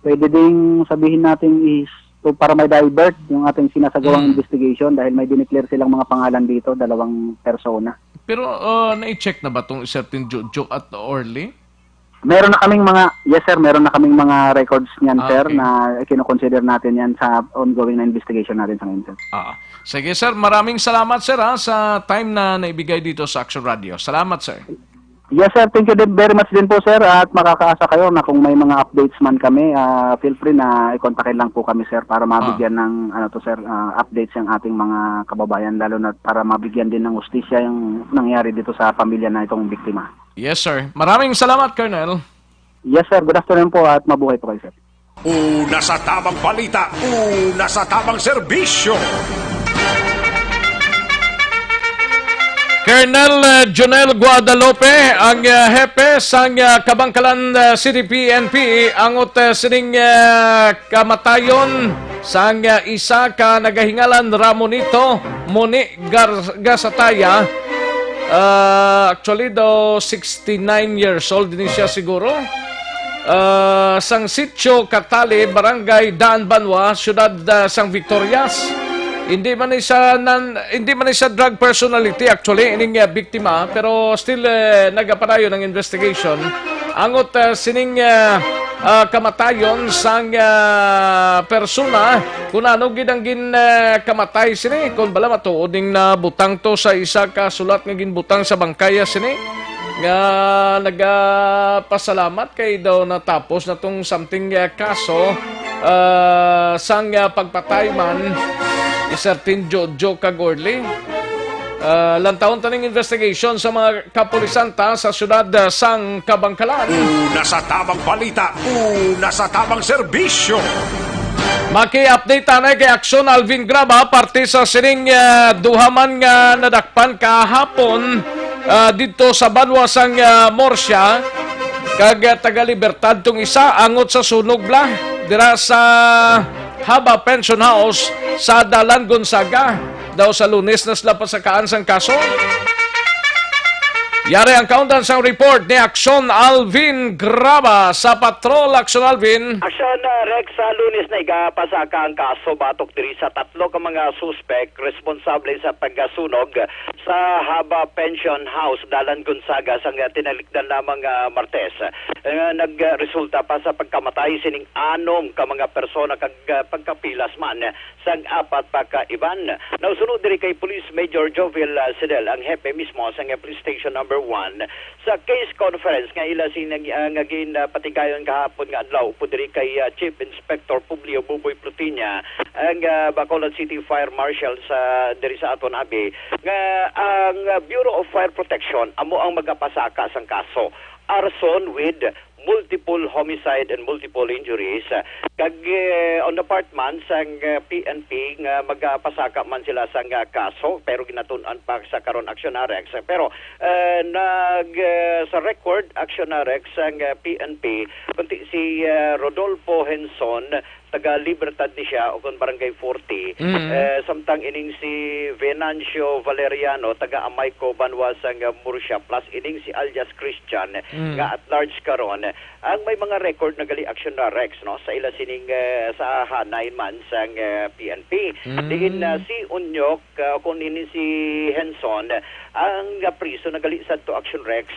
pwede ding sabihin natin is, para may divert yung ating sinasagawang investigation dahil may dineclare silang mga pangalan dito, 2 persona. Pero na-check na ba itong certain Jojo at Orly? Meron na kaming meron na kaming mga records niyan, sir, na kino-consider natin yan sa ongoing na investigation natin sa ngayon, sir. Sige, sir. Maraming salamat, sir, sa time na naibigay dito sa Action Radio. Salamat, sir. Yes, sir. Thank you very much din po, sir. At makakaasa kayo na kung may mga updates man kami, feel free na i-kontakin lang po kami, sir, para mabigyan ng sir, updates yung ating mga kababayan, lalo na para mabigyan din ng hustisya yung nangyari dito sa pamilya na itong biktima. Yes, sir. Maraming salamat, Colonel. Yes, sir. Good afternoon po at mabuhay po kayo, sir. Una sa tamang balita, una sa tamang serbisyo. Colonel Jonel Guadalupe, ang hepe sang Kabangkalan City PNP, angot sining kamatayon sang isa ka nagahingalan Ramonito Moni Gasataya. Actually do 69 years old din siya siguro. Sang Sitio Katali, Barangay Daan Banwa, Siyudad sang Victorias. Hindi man isa drug personality actually ining biktima, pero still nagapadayon ng investigation. Angot sining kamatayon sang persona kung ano gidang kamatay sini, kung bala matuod ning nabutang to sa isa ka sulat nga ginbutang sa bangkaya sini nga nagapasalamat kay daw natapos na tong something kaso sang pagpatay man isertin Jojo Cag Orly. Lantaon taning investigation sa mga kapulisanta sa siyudad sang Kabangkalan. Una sa tamang balita, una sa tamang serbisyo. Maki-update tanay kay Aksyon Alvin Graba parte sa sining duhaman nga nadakpan kahapon dito sa banwasang Morsya kag taga Libertad tong isa angot sa sunog bla dira sa Haba Pension House sa Dalan Gonzaga daw sa Lunes na sila pasakaan sang kaso. Yari ang countdown sa report ni Aksyon Alvin Graba sa Patrol. Aksyon Alvin. Aksyon Rex, sa Lunes na igapasaka ang kaso batok diri sa tatlo ka mga suspect responsable sa pagkasunog sa Haba Pension House Dalan Gonzaga sang tinalikdan lamang Martes. Nagresulta pa sa pagkamatay sining 6 ka mga persona kag pagkapilas man sang 4 pa ka iban. Nausunod diri kay Police Major Jovel Sidel ang hepe mismo sa Police Station number 1 sa case conference nga ila sinagin patigayon kahapon nga adlaw po diri kay Chief Inspector Publio Buboy Plutinia ang Bacolod City Fire Marshal sa diri sa aton abi nga ang Bureau of Fire Protection amo ang magapasaka sang kaso arson with multiple homicide and multiple injuries. Kag on the part man sang PNP nga magpasaka man sila sang kaso pero ginatun-an pa sa karon Actionarex. Pero sa record Actionarex sang PNP kunti si Rodolfo Henson taga Libertad ni siya o kon barangay 40 samtang ining si Venancio Valeriano taga Amayco Banwasang Murcia plus ining si Alias Christian nga at large karon ang may mga record na gali action na Rex no sa ila sining sa hanay man sang PNP diin si Unyok kun ini si Henson ang priso na gali sa to action Rex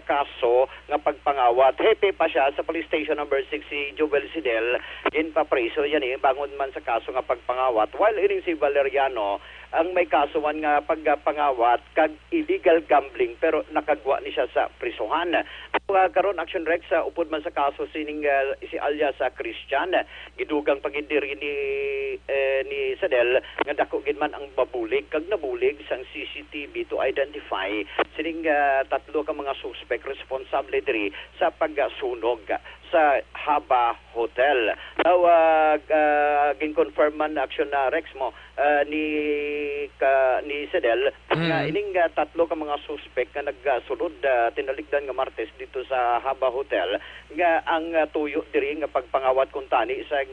kaso nga pagpangawat hepe pa siya sa police station number 6 si Jovel Sidel in pa priso yan bangon man sa kaso nga pagpangawat while ining si Valeriano ang may kaso man nga pagpangawat kag illegal gambling pero nakagwa ni siya sa prisuhan. Karon action Rex upod man sa kaso sining si Alias Christian gidugang pagindiri ni Sadel nga dako gid man ang babulig kag nabulig sang CCTV to identify sining tatlo ka mga suspect responsable diri sa pagsunog sa Haba Hotel. Now, gin-confirm man action na Rex mo ni Sedel nga ining tatlo ka mga suspect nga nagsulod tinalikdan nga Martes dito sa Haba Hotel nga ang tuyo diri nga pagpangawat kuntani sa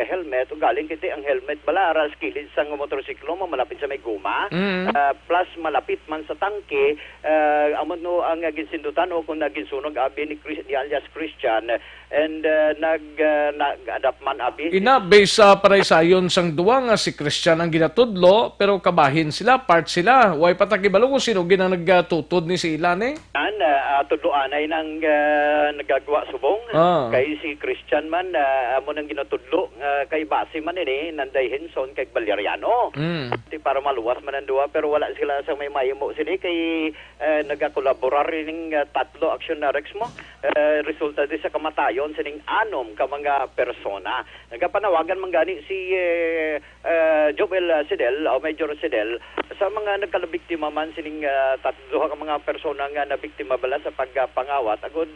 helmet o galing kiti ang helmet balaras kilid sa motorsiklo mo malapit sa may guma plus malapit man sa tangke amon no ang ginsindutan o kung naginsunog abi ni Alias Christian and nag-adapt man abi. Ina-base sa paraysayon sang duwa nga si Christian ang ginatudlo pero kabahin sila, part sila. Way patakibalo kung sino ginang nagtutod ni si Ilan eh? Tudloan ay nang nagagawa subong. Kay si Christian man, amo nang ginatudlo. Kay base man nanday Henson kay Valeriano. Para maluwas man ang duwa pero wala sila sa may mayimo sini kay nagakolaborar ning tatlo action na Rex mo. Resulta di sa kamatayon sining 6 ka mga persona. Nagapanawagan man gani si Jovel Sidel o Major Sidel sa mga nagkalabiktima man sining tatlo ka mga persona nga nabiktima bala sa pagpangawat agud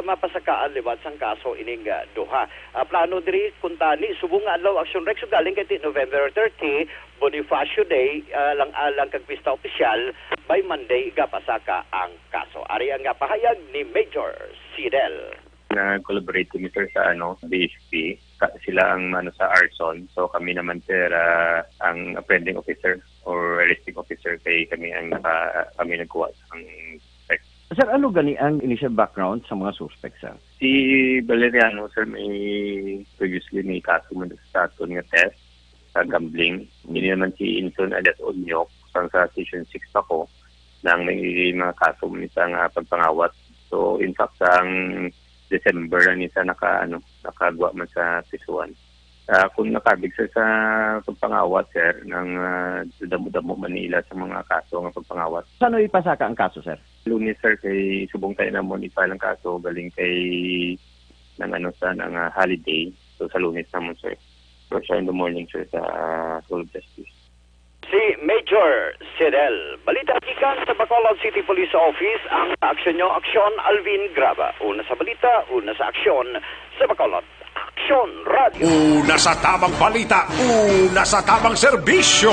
mapasakaan liwat sang kaso ining duha. Plano diri kuntani subong adlaw action Rex galing kay November 30 Bonifacio Day lang kag pista opisyal by Monday gapasaka ang kaso. Ari ang pahayag ni Major Sidel. Na-collaborate kami sir sa BSP. Sila ang sa arson. So kami naman sir ang appending officer or arresting officer kay kami ang kami nagkuha ang text. Sir, ano gani ang initial background sa mga suspect sir? Si Valeriano sir may previously may kaso man sa aton nga test sa gambling. Hindi naman si Inson alias Onyok sa Station 6 ako nang may mga kaso man sa pagpangawat. So in fact sa December na nisa nakagwa man sa Tisuan. Kung nakabig sa pagpangawat sir ng damo-damo Manila sa mga kaso ng pagpangawat. Saan ipasaka ang kaso sir? Lunes sir kay subong tayo na mo i-file ang kaso galing kay ng holiday. So sa Lunes naman sir. So siya in the morning sir sa School of Justice. Si Major Sidel. Balita gikan sa Bacolod City Police Office ang aksyon nyo, Aksyon Alvin Graba. Una sa balita, una sa aksyon sa Bacolod. Aksyon! Aksyon Radio. Una sa tamang balita, una sa tamang serbisyo.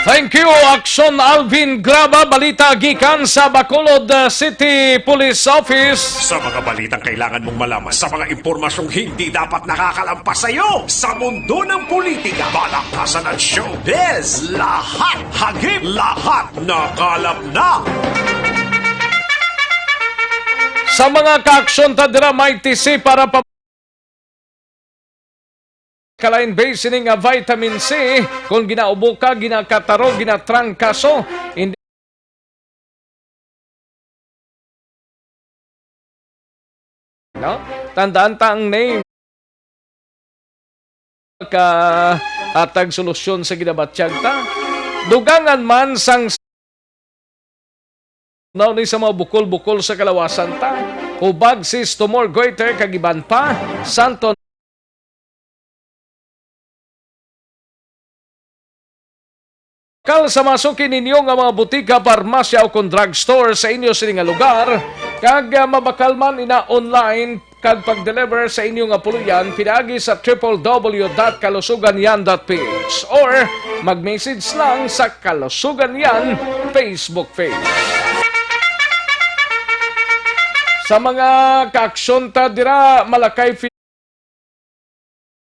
Thank you, Aksyon Alvin Graba. Balita gikan sa Bacolod City Police Office. Sa mga balitang kailangan mong malaman, sa mga impormasyong hindi dapat nakakalampas sa iyo, sa mundo ng politika, balakasan at showbiz, lahat hagip, lahat nakalap na. Sa mga ka-aksyon tadira may TC para kalain basining nga vitamin C kung ginaubo ka, ginakataro, ginatrangkaso, hindi no? Tandaan ta ang name ka atag solusyon sa ginabatsyag ta. Dugangan man sang ni sa mga bukol-bukol sa kalawasan ta. Hubag sis tumor goiter kagiban pa. Santo kal sa masukin ninyo nga mga butika, parmasya o kung drugstore sa inyo sining nga lugar, kag mabakal man ina online kag pag-deliver sa inyo nga puluyan, pinagi sa www.kalusuganyan.ph or mag-message lang sa Kalusugan Yan Facebook page. Sa mga ka-aksyon ta dira, malakay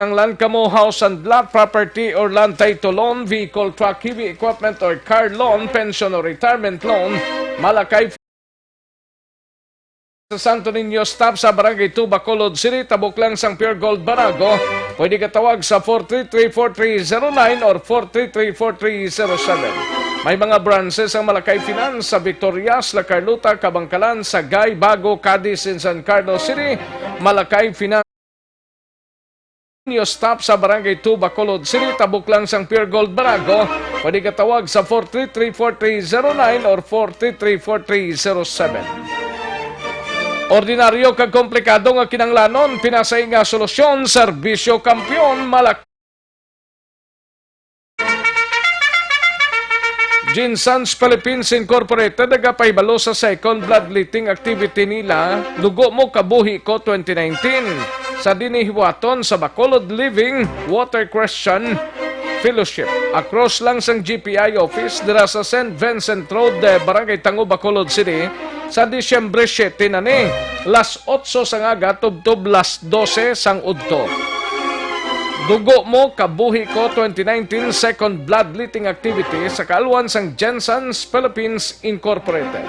ang land kamo, house and lot, property or land title loan, vehicle, truck, heavy equipment or car loan, pension or retirement loan, malakay sa Santo Niño Stop sa Barangay 2, Bacolod City, tabok lang sang Pure Gold Barago. Pwede ka tawag sa 433-4309 or 433-4307. May mga branches ang Malakay Finance sa Victorias, La Carlota, Kabangkalan, Sagay, Bago, Cadiz, in San Carlos City. Malakay Finance Stop sa Barangay 2, Bacolod City, tabok lang sang Pure Gold Barago. Pwede ka tawag sa 433-4309 or 433-4307. Ordinaryo kag komplikado nga kinanglanon, pinasay nga solusyon, serbisyo kampiyon, Ginsans Philippines Incorporated nagapahibalo sa second bloodletting activity nila. Lugo mo kabuhi ko 2019 sa dinihiwaton sa Bacolod Living Water Christian Fellowship. Across lang sang GPI office dira sa St. Vincent Road, Barangay Tango, Bacolod City sa Disyembre 7 na ni. Las 8 sang aga, tubtob las 12 sang udto. Dugo mo kabuhi ko 2019 second bloodletting activity sa kaalwan sang Ginsans Philippines Incorporated.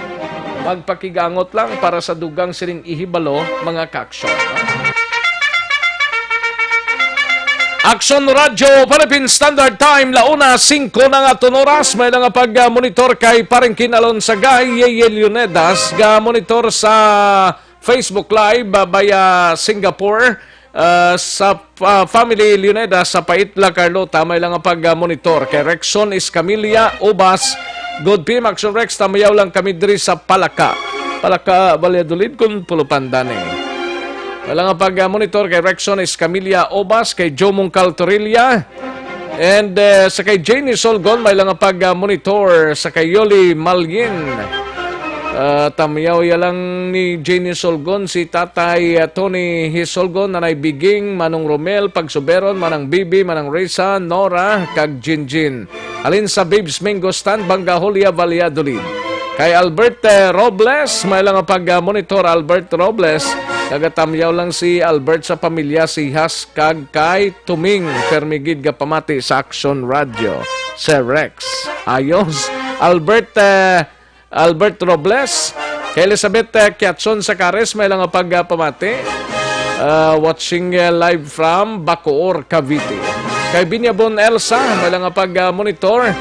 Magpakigangot lang para sa dugang sining ihibalo mga kaksyon. Aksyon Radio Philippine Standard Time, launa 5 na nga tonoras. May nga pag-monitor kay Parengkin Alon Sagay, Yeye Leonedas, ga-monitor sa Facebook Live via Singapore. Sa Family Leonedas sa Paitla, Carlota, may lang nga pag-monitor kay Rexon Escamilla, Obas, Good PM, Action Rex, tamayaw lang kami diri sa Palaka, Valladolid, kung pulupandane. Wala nga pag-monitor kay Rexon Escamilla Obas, kay Joe Mungcal Torilla, and sa kay Janie Solgon, may lang nga pag-monitor sa kay Yoli Malyin. Tamiyaw lang ni Janie Solgon, si Tatay Tony Hisolgon, Nanay Biging, Manong Romel, Pagsuberon, Manang Bibi, Manang Reza, Nora, kag Jinjin. Alin sa Babes Mingo Stand, Bangaholia, Valladolid. Kay Albert Robles, may lang pag-monitor Albert Robles. Kagatamyaw lang si Albert sa pamilya, si Has kag kay Tuming Permigid Gapamati sa Action Radio. Sir Rex. Ayos. Albert Robles. Kay Elizabeth Kiatson sa Cares, may lang pagpamati. Watching live from Bacoor, Cavite. Kay Binyabon Elsa, may lang pag-monitor.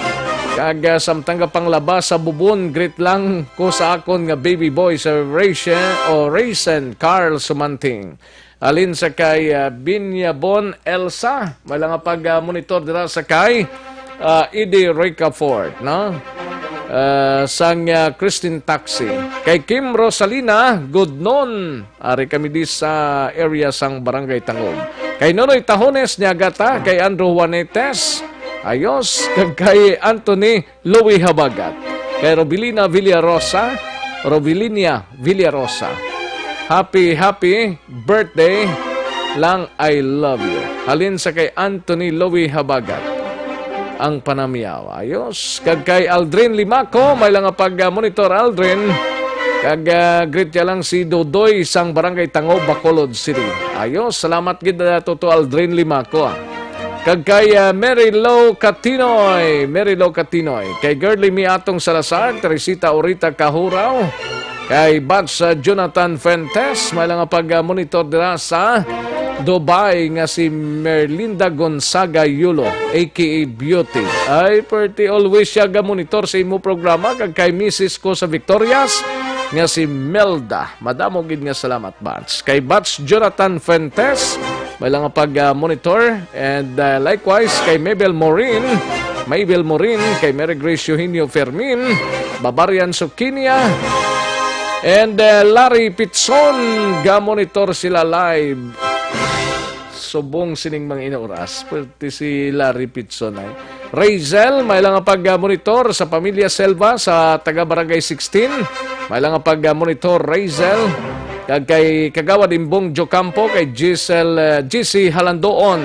Kag samtang panglabas sa bubon, greet lang ko sa akon nga baby boy sa Raisin Carl Sumanting. Alin sa kay Binyabon Elsa, may lang pag-monitor dira sa kay Edie Ricafort, no? Sang Christine Taxi. Kay Kim Rosalina, good noon. Ari kami di sa area sang Barangay Tangog. Kay Nonoy Tahones Niagata, kay Andrew Juanetes, ayos, kay Anthony Louis Habagat, kay Robilinia Villarosa, Happy birthday lang, I love you. Halin sa kay Anthony Louie Habagat. Ang panamiyaw. Ayos. Kag kay Aldrin Limaco, may lang pag-monitor Aldrin. Kag greet ya lang si Dodoy sang Barangay Tango, Bacolod City. Ayos. Salamat gid to Aldrin Limaco. Kag kay Mary Lo Catinoy. Kay Girly Miatong Salazar, Teresita Orita Kahuraw. Kay Bats Jonathan Fuentes, may lang pag-monitor dira sa Dubai nga si Merlinda Gonzaga Yulo, aka Beauty. Ay, perti always siya ga-monitor sa imo programa. Kag kay Mrs. ko sa Victorias, nga si Melda. Madamo gid nga salamat, Bats. Kay Bats Jonathan Fuentes, may lang pag-monitor. And likewise, kay Mabel Morin, kay Mary Grace Eugenio Fermin, Barbarian Sukinia, and Larry Pitson, ga-monitor sila live. Subong sining mga inuras. Pwede si Larry Pitson ay. Razel, may lang pag-monitor sa Pamilya Selva sa taga-Barangay 16. May lang pag-monitor Razel. Kag kay Kagawad Imbong Jocampo, kay GC Halandoon.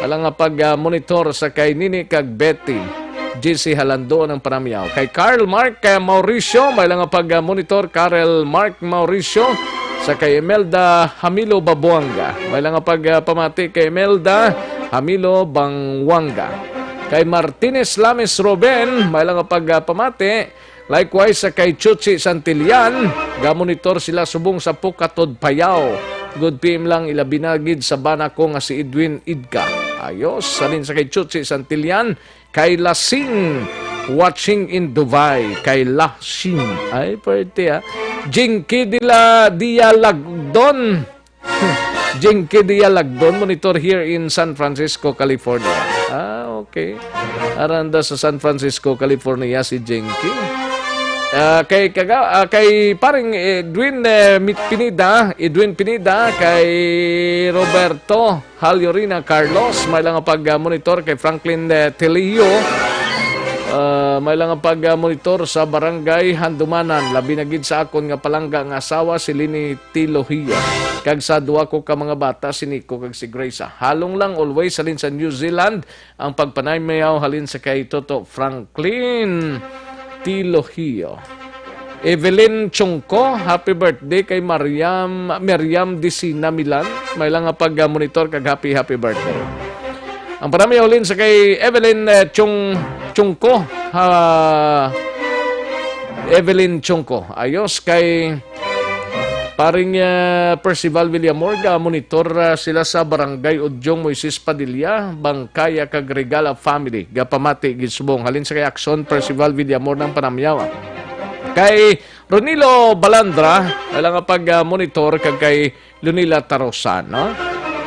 May lang pag-monitor sa kay Nini kag Betty. JC Halando ng Panamiaw. Kay Carl Mark Mauricio, may lang pag-monitor Carl Mark Mauricio. Sa kay Imelda Hamilo Babuanga, may lang pag-pamati kay Imelda Hamilo Bangwanga. Kay Martinez Lames Ruben, may lang pag-pamati. Likewise sa kay Chuchi Santillan, ga-monitor sila subong sa Pukatod Payao. Good PM lang ilabinagid sa bana ko nga si Edwin Idka. Ayos, salin sa kay Chuchi Santillan. Kay Lasing, watching in Dubai. Kay Lasing. Ay, pwede ha. Jinky Dialagdon. Jinky Dialagdon, monitor here in San Francisco, California. Ah, okay. Aranda sa San Francisco, California si Jinky. Kay paring Edwin Pinida, kay Roberto Halyorina Carlos, may lang pag-monitor kay Franklin Telio, may lang pag-monitor sa Barangay Handumanan, labi na gid sa akon nga palangga nga asawa si Lini Tilohia, kag sa duwa ko ka mga bata si Nico kag si Grace. Halong lang always halin sa New Zealand ang pagpanaymayaw halin sa kay Toto Franklin Tilohio. Evelyn Chungko, happy birthday kay Miriam Disina Milan. May lang pag-monitor kag happy birthday. Ang parami ulin sa kay Evelyn Chungko. Evelyn Chungko. Ayos kay paring Percival Villamor, monitor sila sa Barangay Udyong Moises Padilla, Bangkaya kag Regala Family. Gapamati gisubong halin sa kay Action Percival Villamor ng Panamyawa. Kay Ronilo Balandra, alang pag-monitor kag kay Lunila Tarosan, no?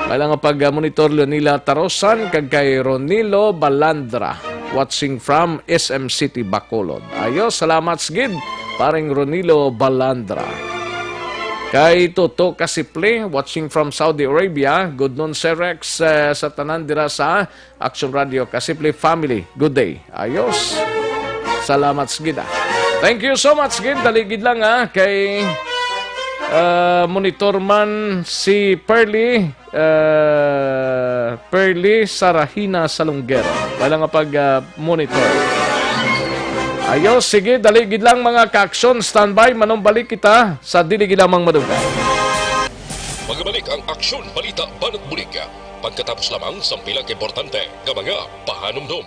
Alang pag-monitor Lunila Tarosan kag kay Ronilo Balandra, watching from SM City, Bacolod. Ayos, salamat gid paring Ronilo Balandra. Kay Toto Kasiple, watching from Saudi Arabia. Good noon, Sir Rex, sa tanan dira sa Action Radio Kasiple family. Good day. Ayos. Salamat gid. Thank you so much gid. Daligid lang kay monitor man si Pearly Sarahina Salonguero. Wala nga pag-monitor. Ayos, sige, daligid lang mga ka-aksyon. Standby, manong balik kita sa diligid lamang madugay. Magbalik ang Aksyon Balita Banat Bulig. Pagkatapos lamang sa pilang importante ng mga pahanumdum.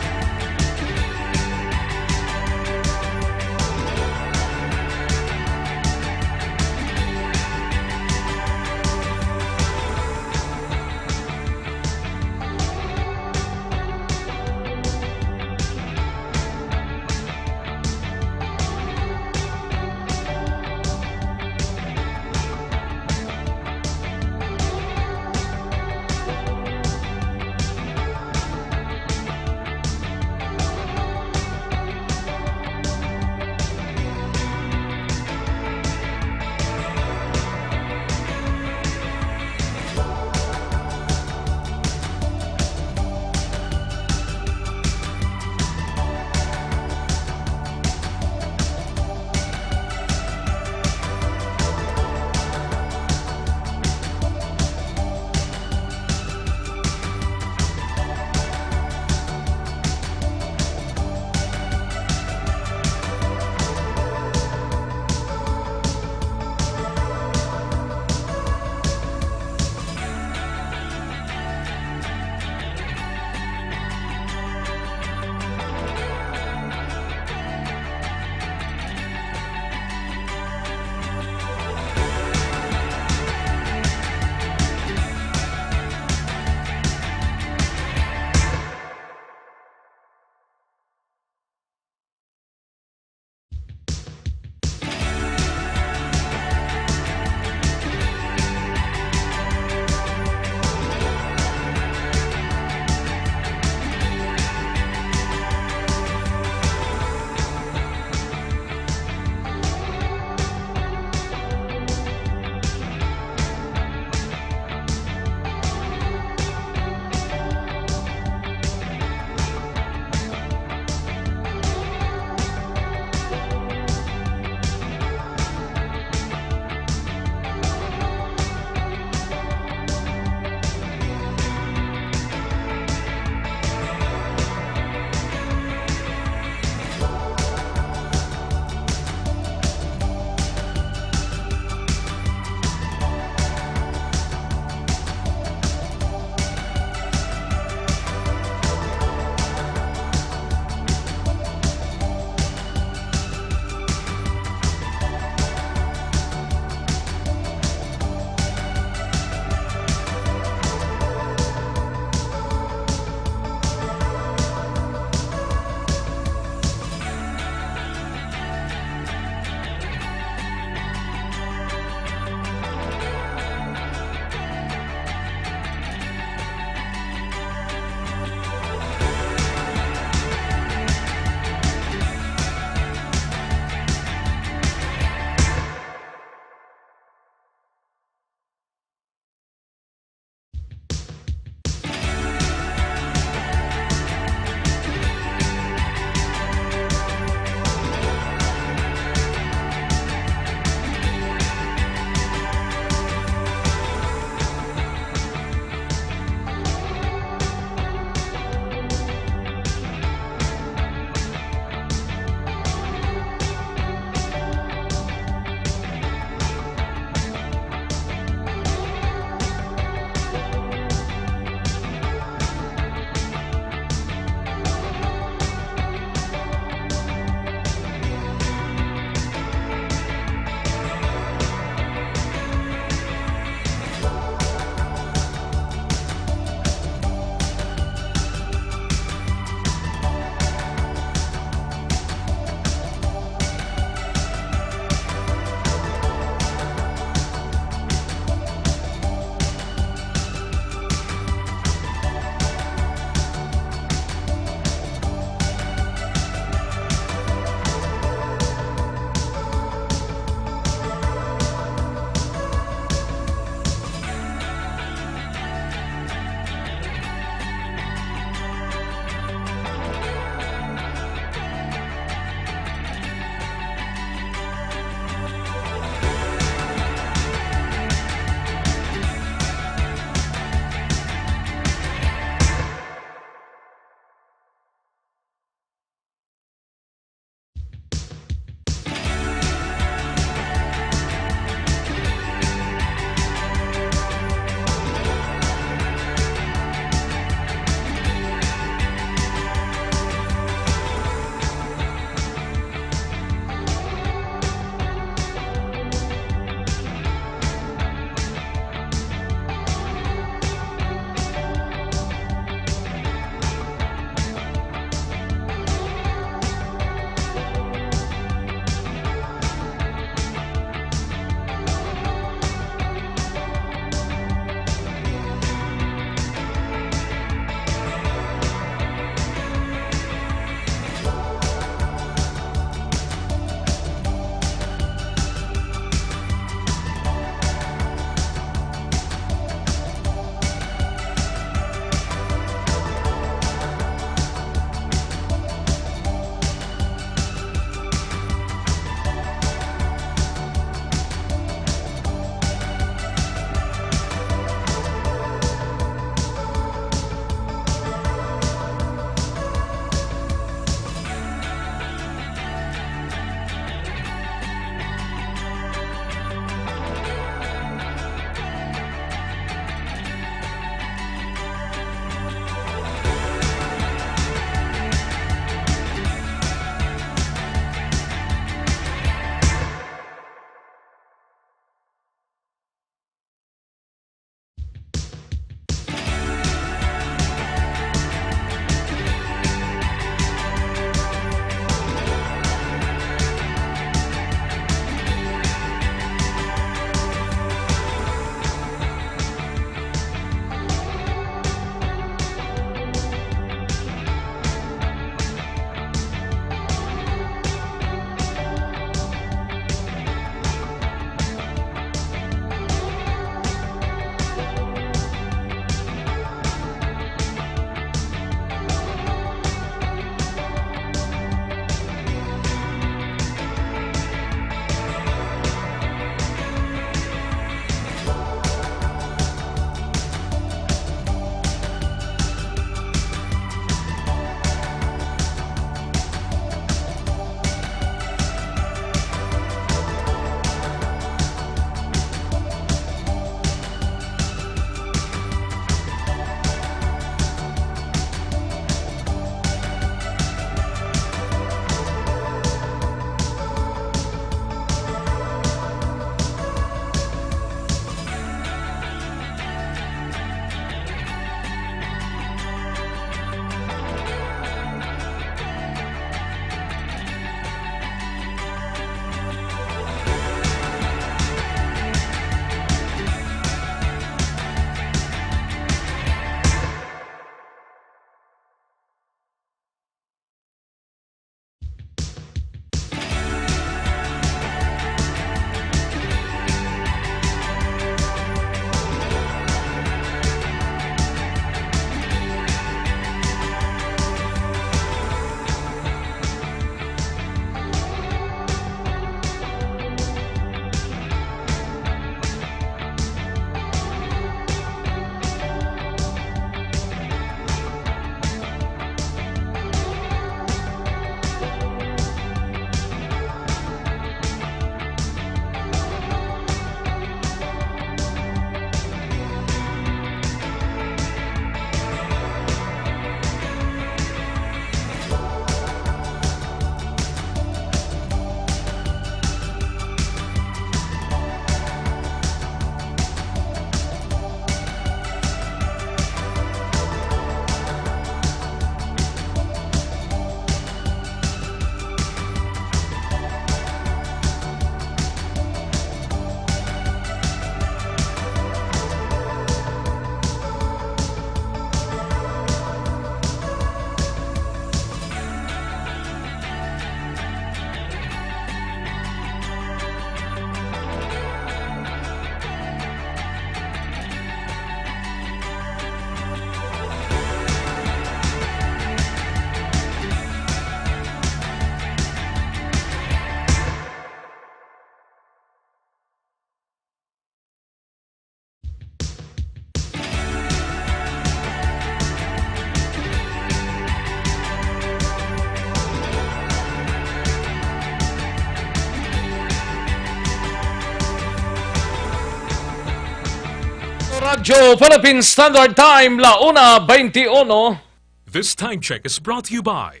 Radyo Philippine Standard Time, 1:21. This time check is brought to you by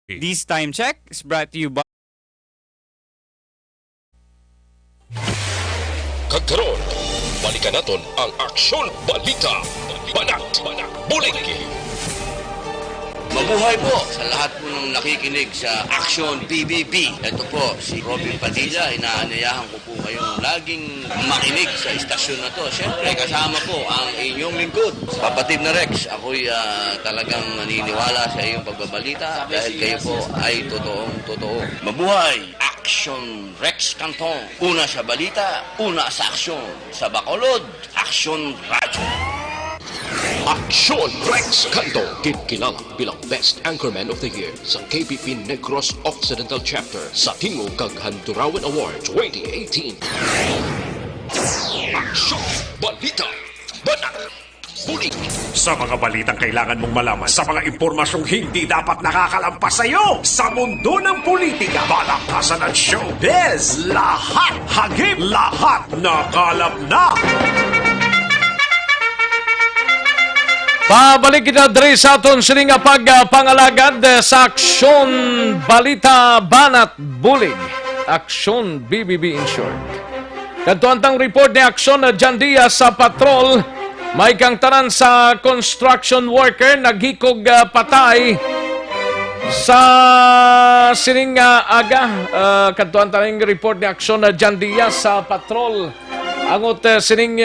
This time check is brought to you by Kagkaroon, balikan naton ang Aksyon Balita. Banat, bulig. Mabuhay po sa lahat po ng nakikinig sa Action PBB. Ito po, si Robin Padilla. Inaanyayahan ko po kayong laging makinig sa istasyon na to. Siyempre, kasama po ang inyong lingkod. Kapatid na Rex, ako'y talagang naniniwala sa iyong pagbabalita dahil kayo po ay totoo. Mabuhay! Action Rex Canton. Una sa balita, una sa aksyon. Sa Bacolod, Action Radio. Aksyon Rex Canto, kilala bilang Best Anchorman of the Year sa KBP Negros Occidental Chapter sa Tingog kag Handurawan Award 2018. Aksyon Balita, Banat, Bulig. Sa mga balitang kailangan mong malaman, sa mga impormasyong hindi dapat nakakalampas sa iyo, sa mundo ng politika, balakasan at showbiz, lahat hagip, lahat nakalap na. Pabalik kita diri sa aton sining nga pagpangalagad sa Aksyon Balita Banat Bulig. Aksyon BBB in short. Kadtuantang report ni Aksyon na John Diaz sa patrol, may kang tanan sa construction worker naghikog patay sa sining aga. Kadtuantang report ni Aksyon na John Diaz sa patrol. Angot sining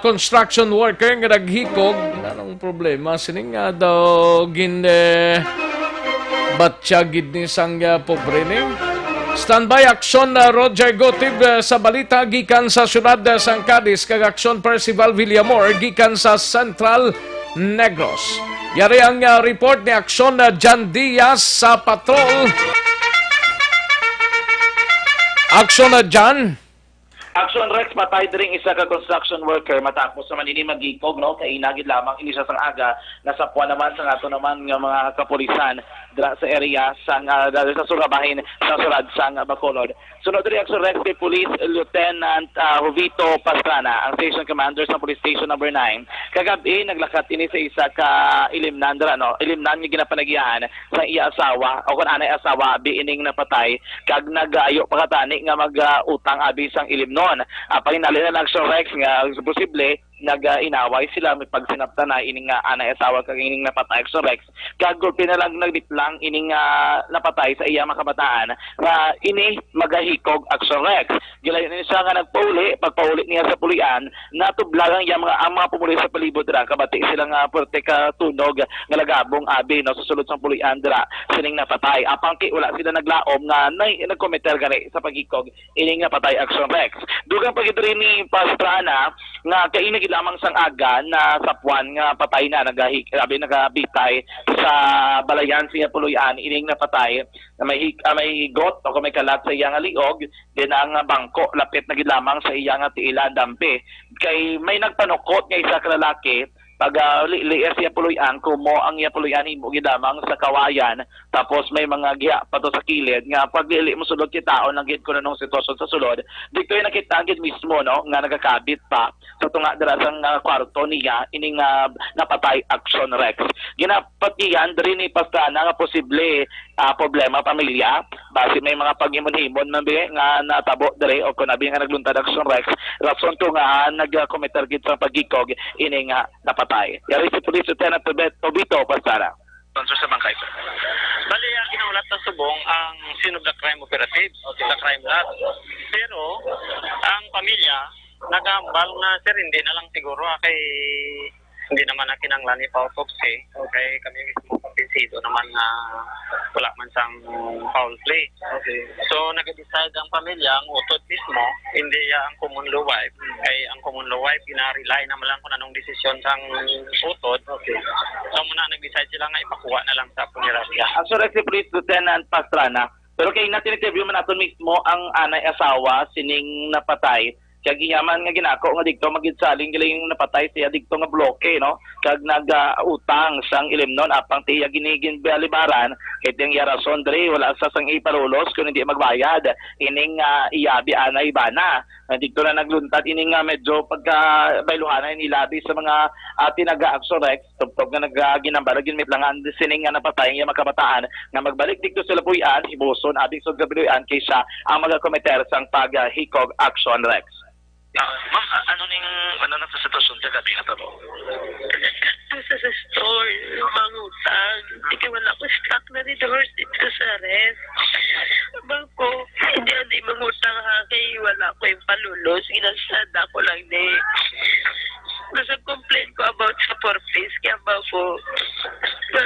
construction worker nga naghikog, anong problema sining nga daw batsyagid ni sang pobre ni. Standby aksyon Roger Gotib sa balita gikan sa syudad sang Cadiz kag aksyon Percival Villamor gikan sa Central Negros. Yari ang report ni aksyon John Diaz sa patrol. Aksyon John. Action Rex, patay dring isa ka construction worker matapos sa maninimagikog, no? Kay inagid lamang ini siya sang aga, nasapwa naman sa ato naman nga mga kapulisan dra sa area sang sa surabahin sa surad sang Bacolod. Sunod diri Action Rex kay Police Lieutenant Jovito Pastrana, ang station commander sa Police Station number 9. Kagabi naglakat ini sa isa ka ilimnan dra, no? Ilimnan nga ginapanagihan sa iya asawa o kun anay asawa abi ining napatay kag nagayo pakatani nga mag-utang abi sang ilimnon. Pahinali na lang Action Rex nga posible nag-inaway sila may pagsinapta na ining anay asawa kag ining napatay Action Rex kag gulpi na lang nagdiplang ining napatay sa iya makabataan nga ini magahikog Action Rex. Gilayon ni siya nga nagpauli, pagpauli niya sa pulian natublagang iya mga pumuli sa palibot dira kabati sila nga porte ka tunog nga lagabong abi no susulod sa pulian dira sining napatay. Apangki wala sila naglaom nga nagkometer gani sa paghikog ining napatay Action Rex. Dugang pagidri ni Pastrana nga kainag lamang sang aga na sapwan nga patay na nagabitay sa balayan siya puluyan ining napatay na may higot o may kalat sa iyang liog din ang bangko lapit na gid lamang sa iyang tiila dampe kay may nagpanukot nga isa ka lalaki pag liya siya puluyan kumo ang iya puluyan imo gid lamang sa kawayan tapos may mga giya pato sa kilid nga pag dili mo sulod kita o nagid ko na nung sitwasyon sa sulod dito nakita gid mismo no nga nagakabit pa sa tunga dira sang kwarto niya ining napatay Action Rex. Ginapatiyan diri ni Pastrana nga posible problema pamilya base may mga paghimun-himon man nga natabo diri o kun abi nga nagluntad Action Rex rason to nga nagkometer gid sa pagikog ining napatay. Yari si Police Lieutenant Jovito Pastrana. Sponsor sa bangkay. Bali, kinaulat na subong ang Scene of the Crime Operative, the crime lab. Pero, ang pamilya, nagambal na sir, hindi na lang siguro kay hindi naman na kinanglan ni autopsy. Okay, kami mismo kumpinsido naman na wala man sang foul play. Okay. So, nag-decide ang pamilya, ang utod mismo, hindi ang common law wife. Kay ang common law wife, ina-rely naman lang kung anong desisyon sang utod. Okay. So, muna nag-decide sila nga ipakuha na lang sa punerarya. Action Rex Police Lieutenant Pastrana. Pero kay natin-interview man natin mismo ang anay asawa sining napatay kag iyaman nga ginako nga dikto magidsaling giling napatay siya dikto nga bloke no kag nag-utang sang ilimnon apang tiya ginigin balibaran kay tiyang yarason dre wala sa sang ipalulos kun hindi magbayad ining iyabi anay bana dikto na nagluntad ining medyo pagka bayluhanan nilabi sa mga tinaga-Axorex tugtog nga nagginambala gin may plangan sining nga napatay nga makabataan nga magbalik dikto sila puyan ibuson abing sa gabiluyan kaysa ang magakometer sang paghikog action Rex. Ma'am, ano na sa sitwasyon ka gabi nga tabo? Sa store, mangutang. Ika wala ko stock na ni Doris dito sa rest. Bangko, hindi mangutang ha kay wala ko yung palulos. Inasada ko lang di. Nasa complain ko about sa purpose. Kaya ba ko,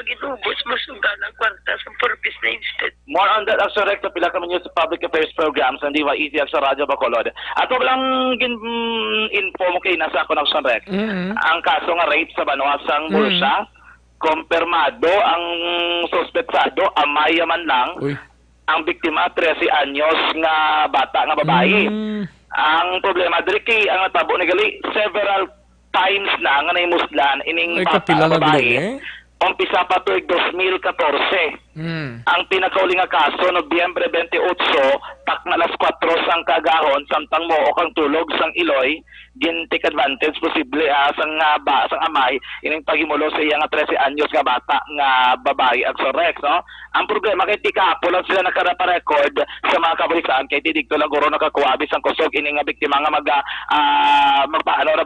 ginubos masugal ang kwarta sa purpose na instead. More on that, Action Rex, pila kami nyo sa public affairs programs hindi ba easy sa Radyo Bacolod. Ato lang info mo kay nasa ako ng Action Rex. Ang kaso nga rape sa Banuasang Bulsa, kumpirmado ang suspetsado, amaya man lang. Ang biktima 13 anyos nga bata nga babae. Ang problema diri kay ang tabo ni gali several times na nga naimuslan ining bata nga babae. Umpisa pa tuig 2014. Ang pinakauli nga kaso Nobyembre 28, tak na alas 4 sang kagahon samtang mo o kang tulog sang Iloy, gin take advantage posible sang amay ining paghimulo sa iya nga 13 anyos nga bata nga babae at Rex, no? Ang problema kay tikapo lang sila nakara-record sa mga kapulisan kay didikto lang guro nakakuha bisang kusog ining nga biktima nga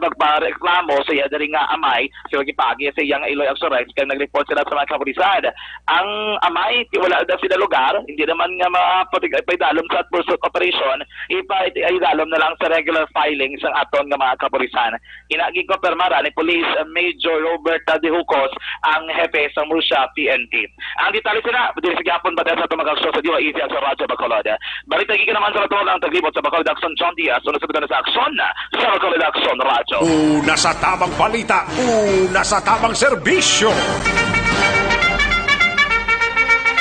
magpareklamo sa iya diri nga amay so gipagi sa iya nga Iloy at Rex kay nag-report sila sa mga kapulisan. Ang amay wala daw sila lugar, hindi naman nga mapatigay-dalom sa pursuit operation, ipa-dalom na lang sa regular filings ang aton nga mga kapulisan. Inaging konfirmara ni Police Major Robert De Hucos ang hepe sa Murcia PNP. Ang detalye sila, dili sa gapon ba sa tumagasyo sa Diwa Easy sa Radyo Bacolod. Balita gigi naman sa ratol ang taglibot sa Bacolod Action John Diaz, sunod na sa aksyon sa Bacolod Action Radyo. Una sa tamang balita, una sa tamang serbisyo.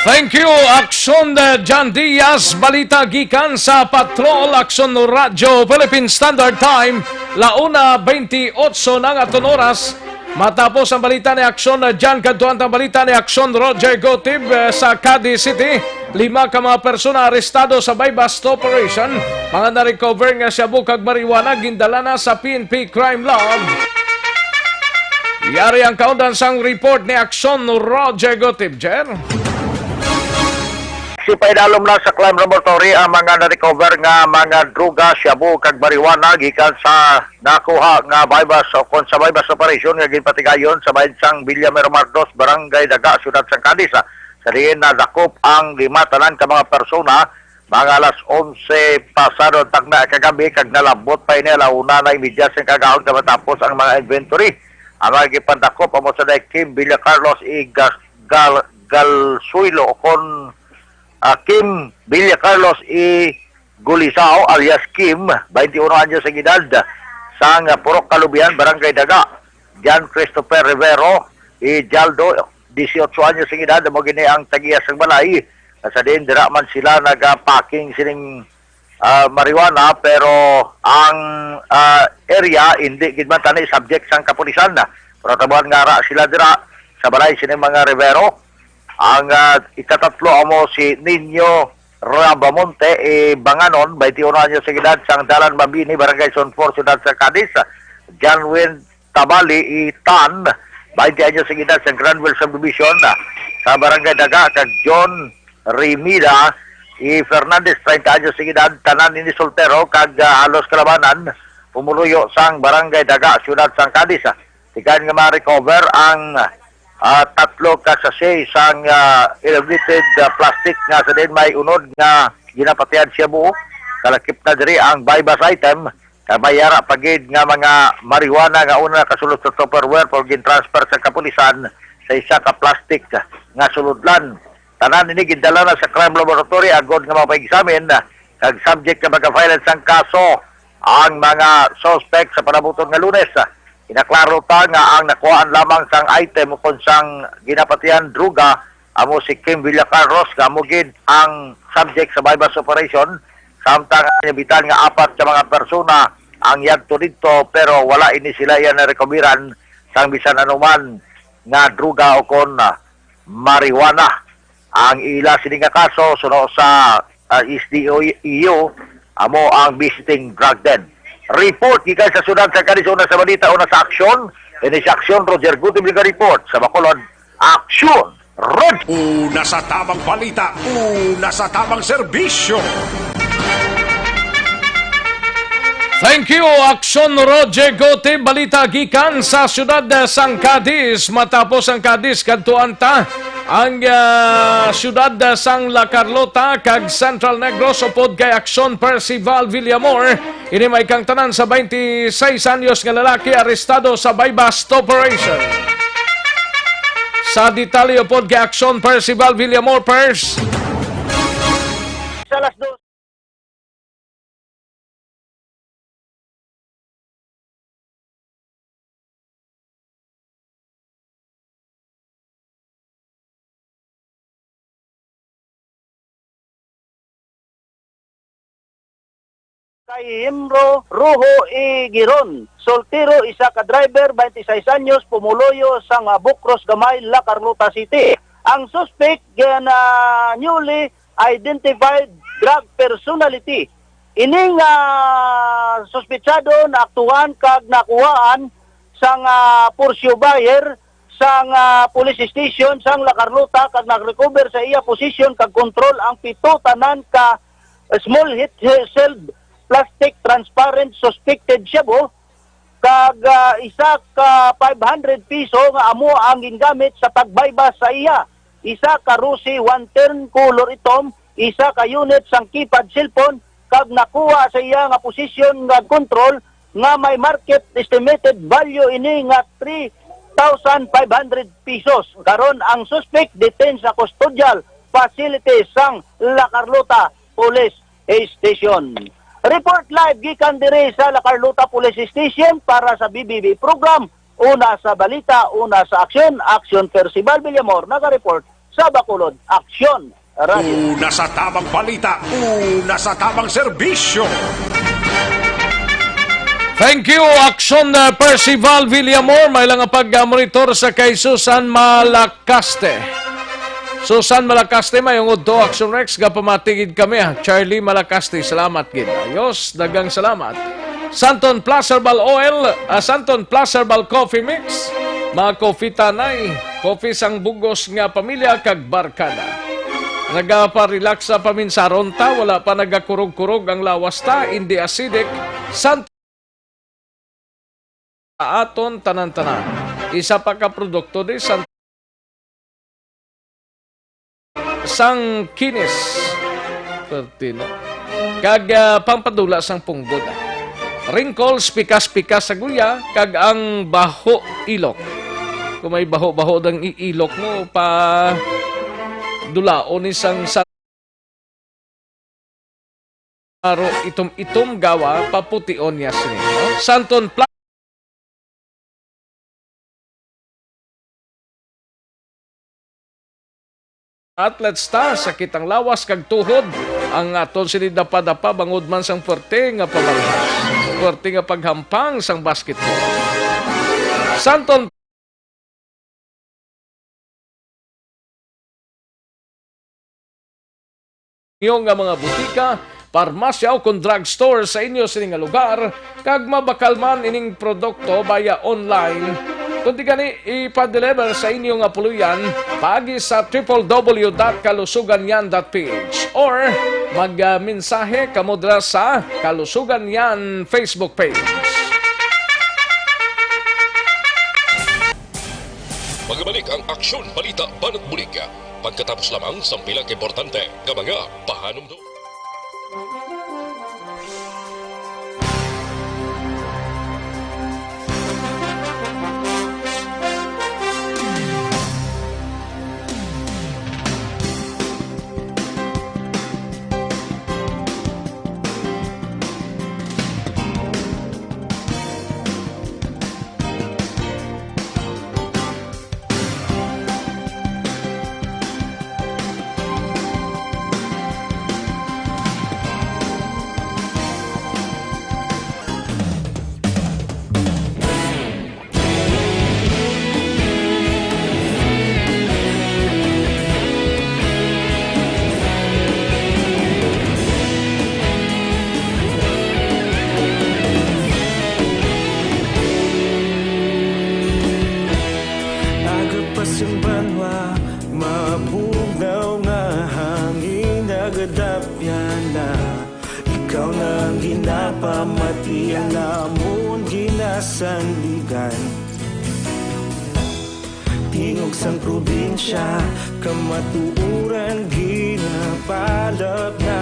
Thank you, Action John Diaz. Balita gikan sa Patrol Action Radio Philippine Standard Time. 1:28 ng aton oras. Matapos ang balita ni Action John, kaduan ang balita ni Action Roger Gotib sa Cadiz City. 5 ka mga persona arestado sa buy-bust operation. Mga na-recover nga siya bukag marijuana, gindala na sa PNP Crime Lab. Yari ang kaundan sang report ni Action Roger Gotib, Jer. Sipaidalom na sa crime laboratory ang mga na-recover nga mga druga, shabu kag marijuana gikan sa nakuha nga buy-bust o kon sa buy-bust operation nga ginpatigayon sa bahinsang Villamer Mardos, Barangay Daga, Siyudad San Cadiz. Sa diin na dakop ang 5 tanan ka mga persona mga alas 11 pasado tagna kagabi kag nalabot pa nila una na imedya sa kagahon ka matapos ang mga inventory. Ang mga gipandakop amo sa Kim Villa Carlos Galsuilo o kon Kim Villa Carlos Gulisao alias Kim, 21 anyos sa edad, sang Purok Kalubian, Barangay Daga. Jan Christopher Rivero Jaldo, 18 anyos sa edad, mo gini ang tagiya sang balay. Sa din dira man sila nagpacking sining marijuana pero ang area hindi gid man tani subject sang kapulisan na. Pero tabuhan nga ra sila dira sa balay sining mga Rivero. Ang ikatatlo amo si Nino Rabamonte Banganon, 21 anyos sa edad, sang Dalan Mabini, Barangay Sonfor, Siyudad sa Cadiz. Janwin Tabali Tan, 20 anyos sa edad, sang Granville Subdivision sa Barangay Daga. Kag John Rimida Fernandez, 30 anyos sa edad, tanan ini soltero kag halos kalabanan, pumuluyo sang Barangay Daga, Siyudad sa Cadiz. Tikan nga ma-recover ang 3 ka sachet sang illuminated plastic nga sa din may unod nga ginapatian siya buo. Kalakip na diri ang buy-bust item kabayara pagid nga mga marijuana nga una kasulod sa Tupperware for gin-transfer sa kapulisan sa isa ka plastic nga suludlan. Tanan ini gindala na sa crime laboratory agod nga mapag-examine kag subject nga magka-file sang kaso ang mga suspect sa panabuton nga Lunes. Inaklaro ta nga ang nakuhaan lamang sang item kung sang ginapatian druga amo si Kim Villacarros nga mugid ang subject sa buy-bust operation samtang nibitan nga 4 ka mga persona ang yadto dito pero wala ini sila yan na recoveran sang bisan anuman nga druga o kon marijuana. Ang ila sini nga kaso suno sa SDOEU amo ang visiting drug den. Report gikan sa syudad sa Cadiz, una sa balita, una sa aksyon. Ini sa aksyon Roger Gutim report sa Bacolod. Aksyon Rod. Una sa tamang balita, una sa tamang serbisyo. Thank you, Aksyon Roger Gote. Balita gikan sa siyudad sang Cadiz. Matapos ang Cadiz, kadtuan ta ang siyudad sang La Carlota kag Central Negros upod kay Aksyon Percival Villamor. Ini may kang tanan sa 26 anyos nga lalaki arestado sa buy-bust operation. Sa detalye upod kay Aksyon Percival Villamor, Pers. Sa alas 2. Kay Himro Ruho Giron, soltero, isa ka driver, 26 anyos, pumuloyo sa Bukros Gamay, La Carlota City. Ang suspect na newly identified drug personality. Ining suspetsado na aktuhan kag nakuhaan sang Porsche buyer sang police station sang La Carlota kag nag-recover sa iya position kag control ang pito tanan ka small hit sealed plastic transparent suspected shabu kag isa ka 500 piso nga amo ang gingamit sa pagbayba sa iya. Isa ka Rusi 110 color itom, isa ka unit sang keypad cellphone kag nakuha sa iya nga posisyon nga control nga may market estimated value ini nga 3,500 pesos. Karon ang suspect detained sa custodial facility sang La Carlota Police Station. Report live gikan diri sa La Carlota Police Station para sa BBB program. Una sa balita, una sa aksyon. Aksyon Percival Villamor, nag-report sa Bacolod. Aksyon Radio. Una sa tamang balita, una sa tamang serbisyo. Thank you, Aksyon Percival Villamor. May lang pag-monitor sa kay Susan Malacaste. Susan Malacaste, mayong to Action Rex, gapamatigid kami Charlie Malacaste, salamat gid. Ayos, dagang salamat. Santon Plus Herbal Oil, Santon Plus Herbal Coffee Mix, mga coffee tanay, coffee sang bugos nga pamilya kag barkada. Nagapa-relax sa paminsaron ta, wala pa nagakurog-kurog ang lawas ta, hindi acidic, Santon aton tanan-tanan. Isa pa ka produkto di Santon sang kinis pertino kag pampadula sang punggod, wrinkles, pikas-pikas sa guya kag ang baho ilok. Kung may baho-baho dang iilok mo pa dulaon isang aro itom-itom gawa papution niya sini, no? Santon Plus Atlet Star, sakit ang lawas kag tuhod ang aton sini dapa-dapa bangod man sang puwerte nga pabalhas, puwerte nga paghampang sang basketball. Santon nga mga butika, parmasya o kung drugstore sa inyo sini nga lugar kag mabakal man ining produkto via online. Kundi gani ipa-deliver sa inyo nga puluyan pagi sa www.kalusuganyan.ph or mag-mensahe kamo dira sa Kalusugan Yan Facebook page. Magbalik ang Aksyon Balita Banat Bulika. Pagkatapos lamang sa pilang importante nga mga pahanumdo. namon ginasandigan tingog sang probinsya kamatuuran ginapalap na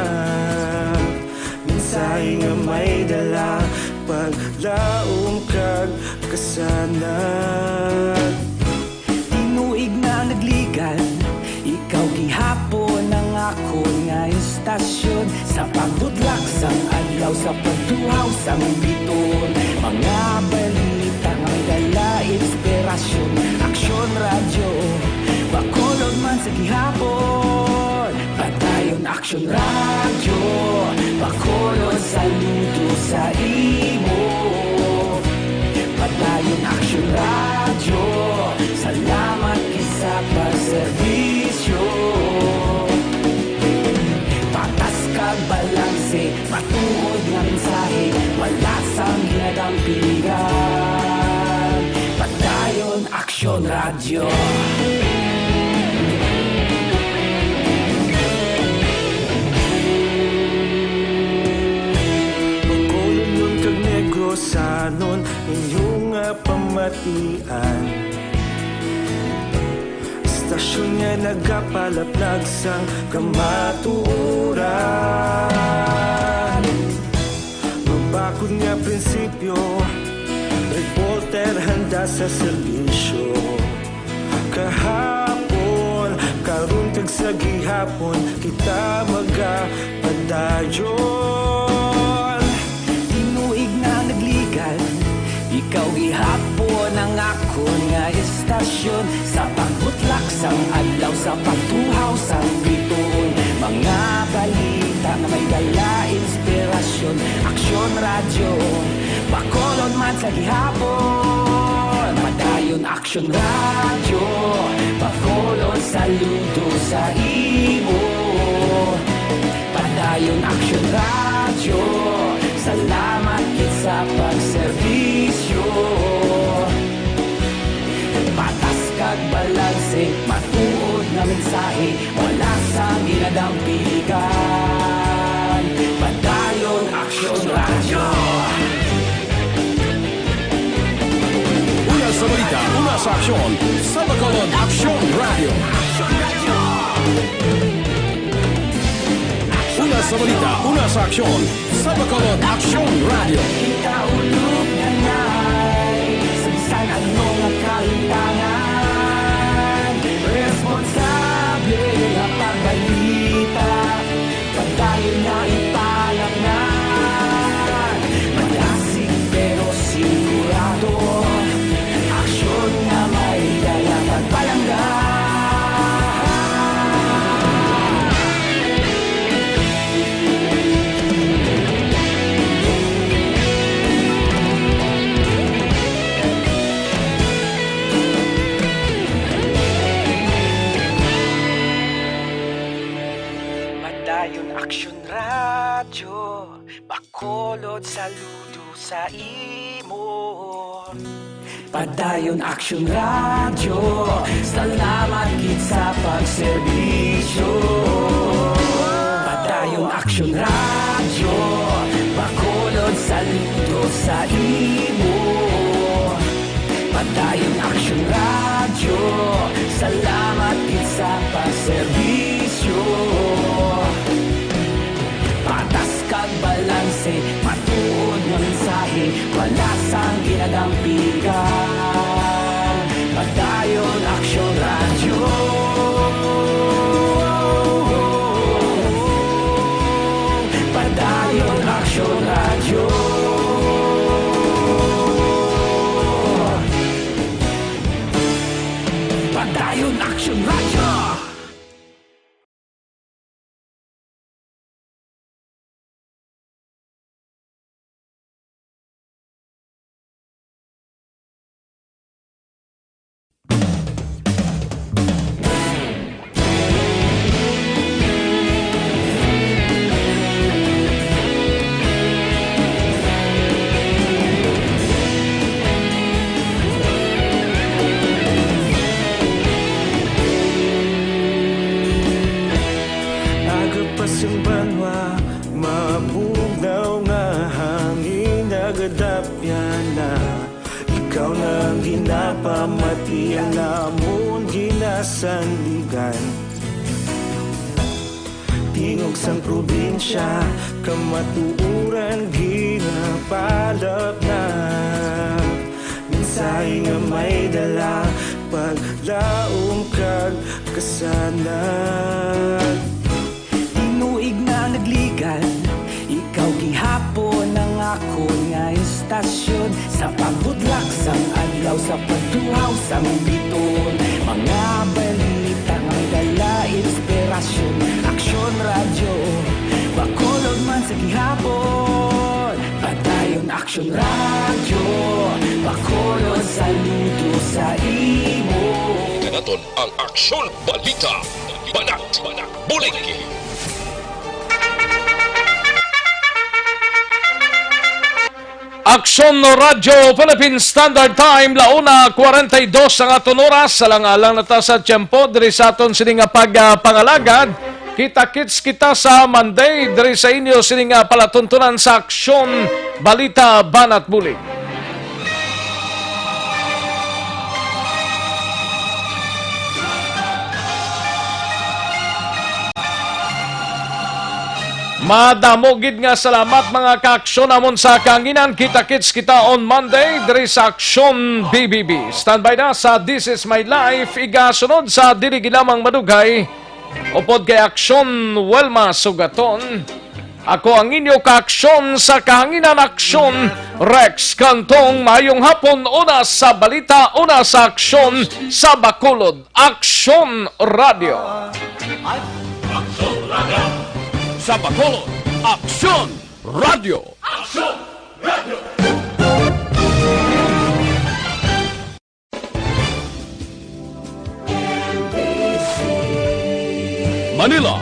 minsay nga may dala paglaom kag kasanag Tinuig na nagligan ikaw gihapon ang ako nga istasyon sa pagdudlak sang adlaw sa pagtuhaw sang biton mga balita nga may dala inspirasyon aksyon radyo bakolod man sa gihapon padayon aksyon radyo bakolod saludo sa imo padayon aksyon radyo salamat isa pa serbisyo patas kag balanse matuod nga mensahe wala sang ginadampigan padayon aksyon radyo Bacolod nun kag Negrosanon inyong pamatian Istasyon nga nagapalaplag sang kamatuuran Mabakod nga prinsipyo reporter handa sa serbisyo kahapon karon kag sa gihapon kita magapadayon Tinuig na nagligan ikaw gihapon ang ako nga istasyon sa pagbutlak sang adlaw sa pagtuhaw sang biton mga balita na may dala inspirasyon aksyon radyo bakolod man sa gihapon padayon aksyon radyo bakolod saludo sa imo padayon aksyon radyo salamat kit sa pagserbisyo patas kag balanse matuod na mensahe wala sang ginadampigan padayon aksyon radyo Una sa balita, una sa aksyon, sa Bacolod Aksyon Radio. Una sa balita, una sa aksyon, sa Bacolod Aksyon Radio. kita ulog na nay Sabsan anong ang kalintangan Responsable na pagbalita Pagdayon na ipalaknan Malasig pero sigurado Aksyon na may dala pagpalanggan Padayon aksyon radyo Bacolod saludo sa imo Padayon aksyon radyo Salamat kit sa pagserbisyo Padayon aksyon radyo Bacolod saludo sa imo Padayon aksyon radyo Salamat kit sa pagserbisyo patas kag balanse matuod nga mensahe wala sang ginadampigan padayon aksyon radyo padayon aksyon radyo padayon aksyon radyo tilapia na. Ikaw nang ginapamati, ang namon ginasandigan. Tingog sang probinsya, kamatuuran ginapalap na. Minsay nga may dala, paglaom kag kasanag. Tinuig na nagligan, ikaw gihapon ang ako nga istasyon. Sa pagbudlak sang adlaw, sa pagduhaw sang biton. Mga balita nga dala inspirasyon. Aksyon radyo, bakolog man sa gihapon. Padayon Aksyon radyo, bakolog saludo sa imo. Kanaton ang Aksyon Balita. Banat, bulig. Aksyon no Radyo Philippine Standard Time launa 42 ang aton oras salang-alang nata sa tiyempo diri sa aton sini nga pagpangalagad. Kita-kits kita sa Monday diri sa inyo sini nga palatuntunan sa Aksyon Balita Banat Bulig. Madamo gid nga salamat mga kaaksyon namon sa kanginan. Kita-kits kita on Monday diri sa Aksyon BBB. Standby na sa This Is My Life. Igasunod sa dili gilamang madugay. Upod kay Aksyon Welma Sugaton. Ako ang inyo kaaksyon sa kahanginan Aksyon. Rex Cantong, mayong hapon. Una sa balita, una sa aksyon sa Bacolod. Aksyon Radio. Aksyon Radio. Sa Bacolod, Aksyon Radio. Aksyon Radio. Manila.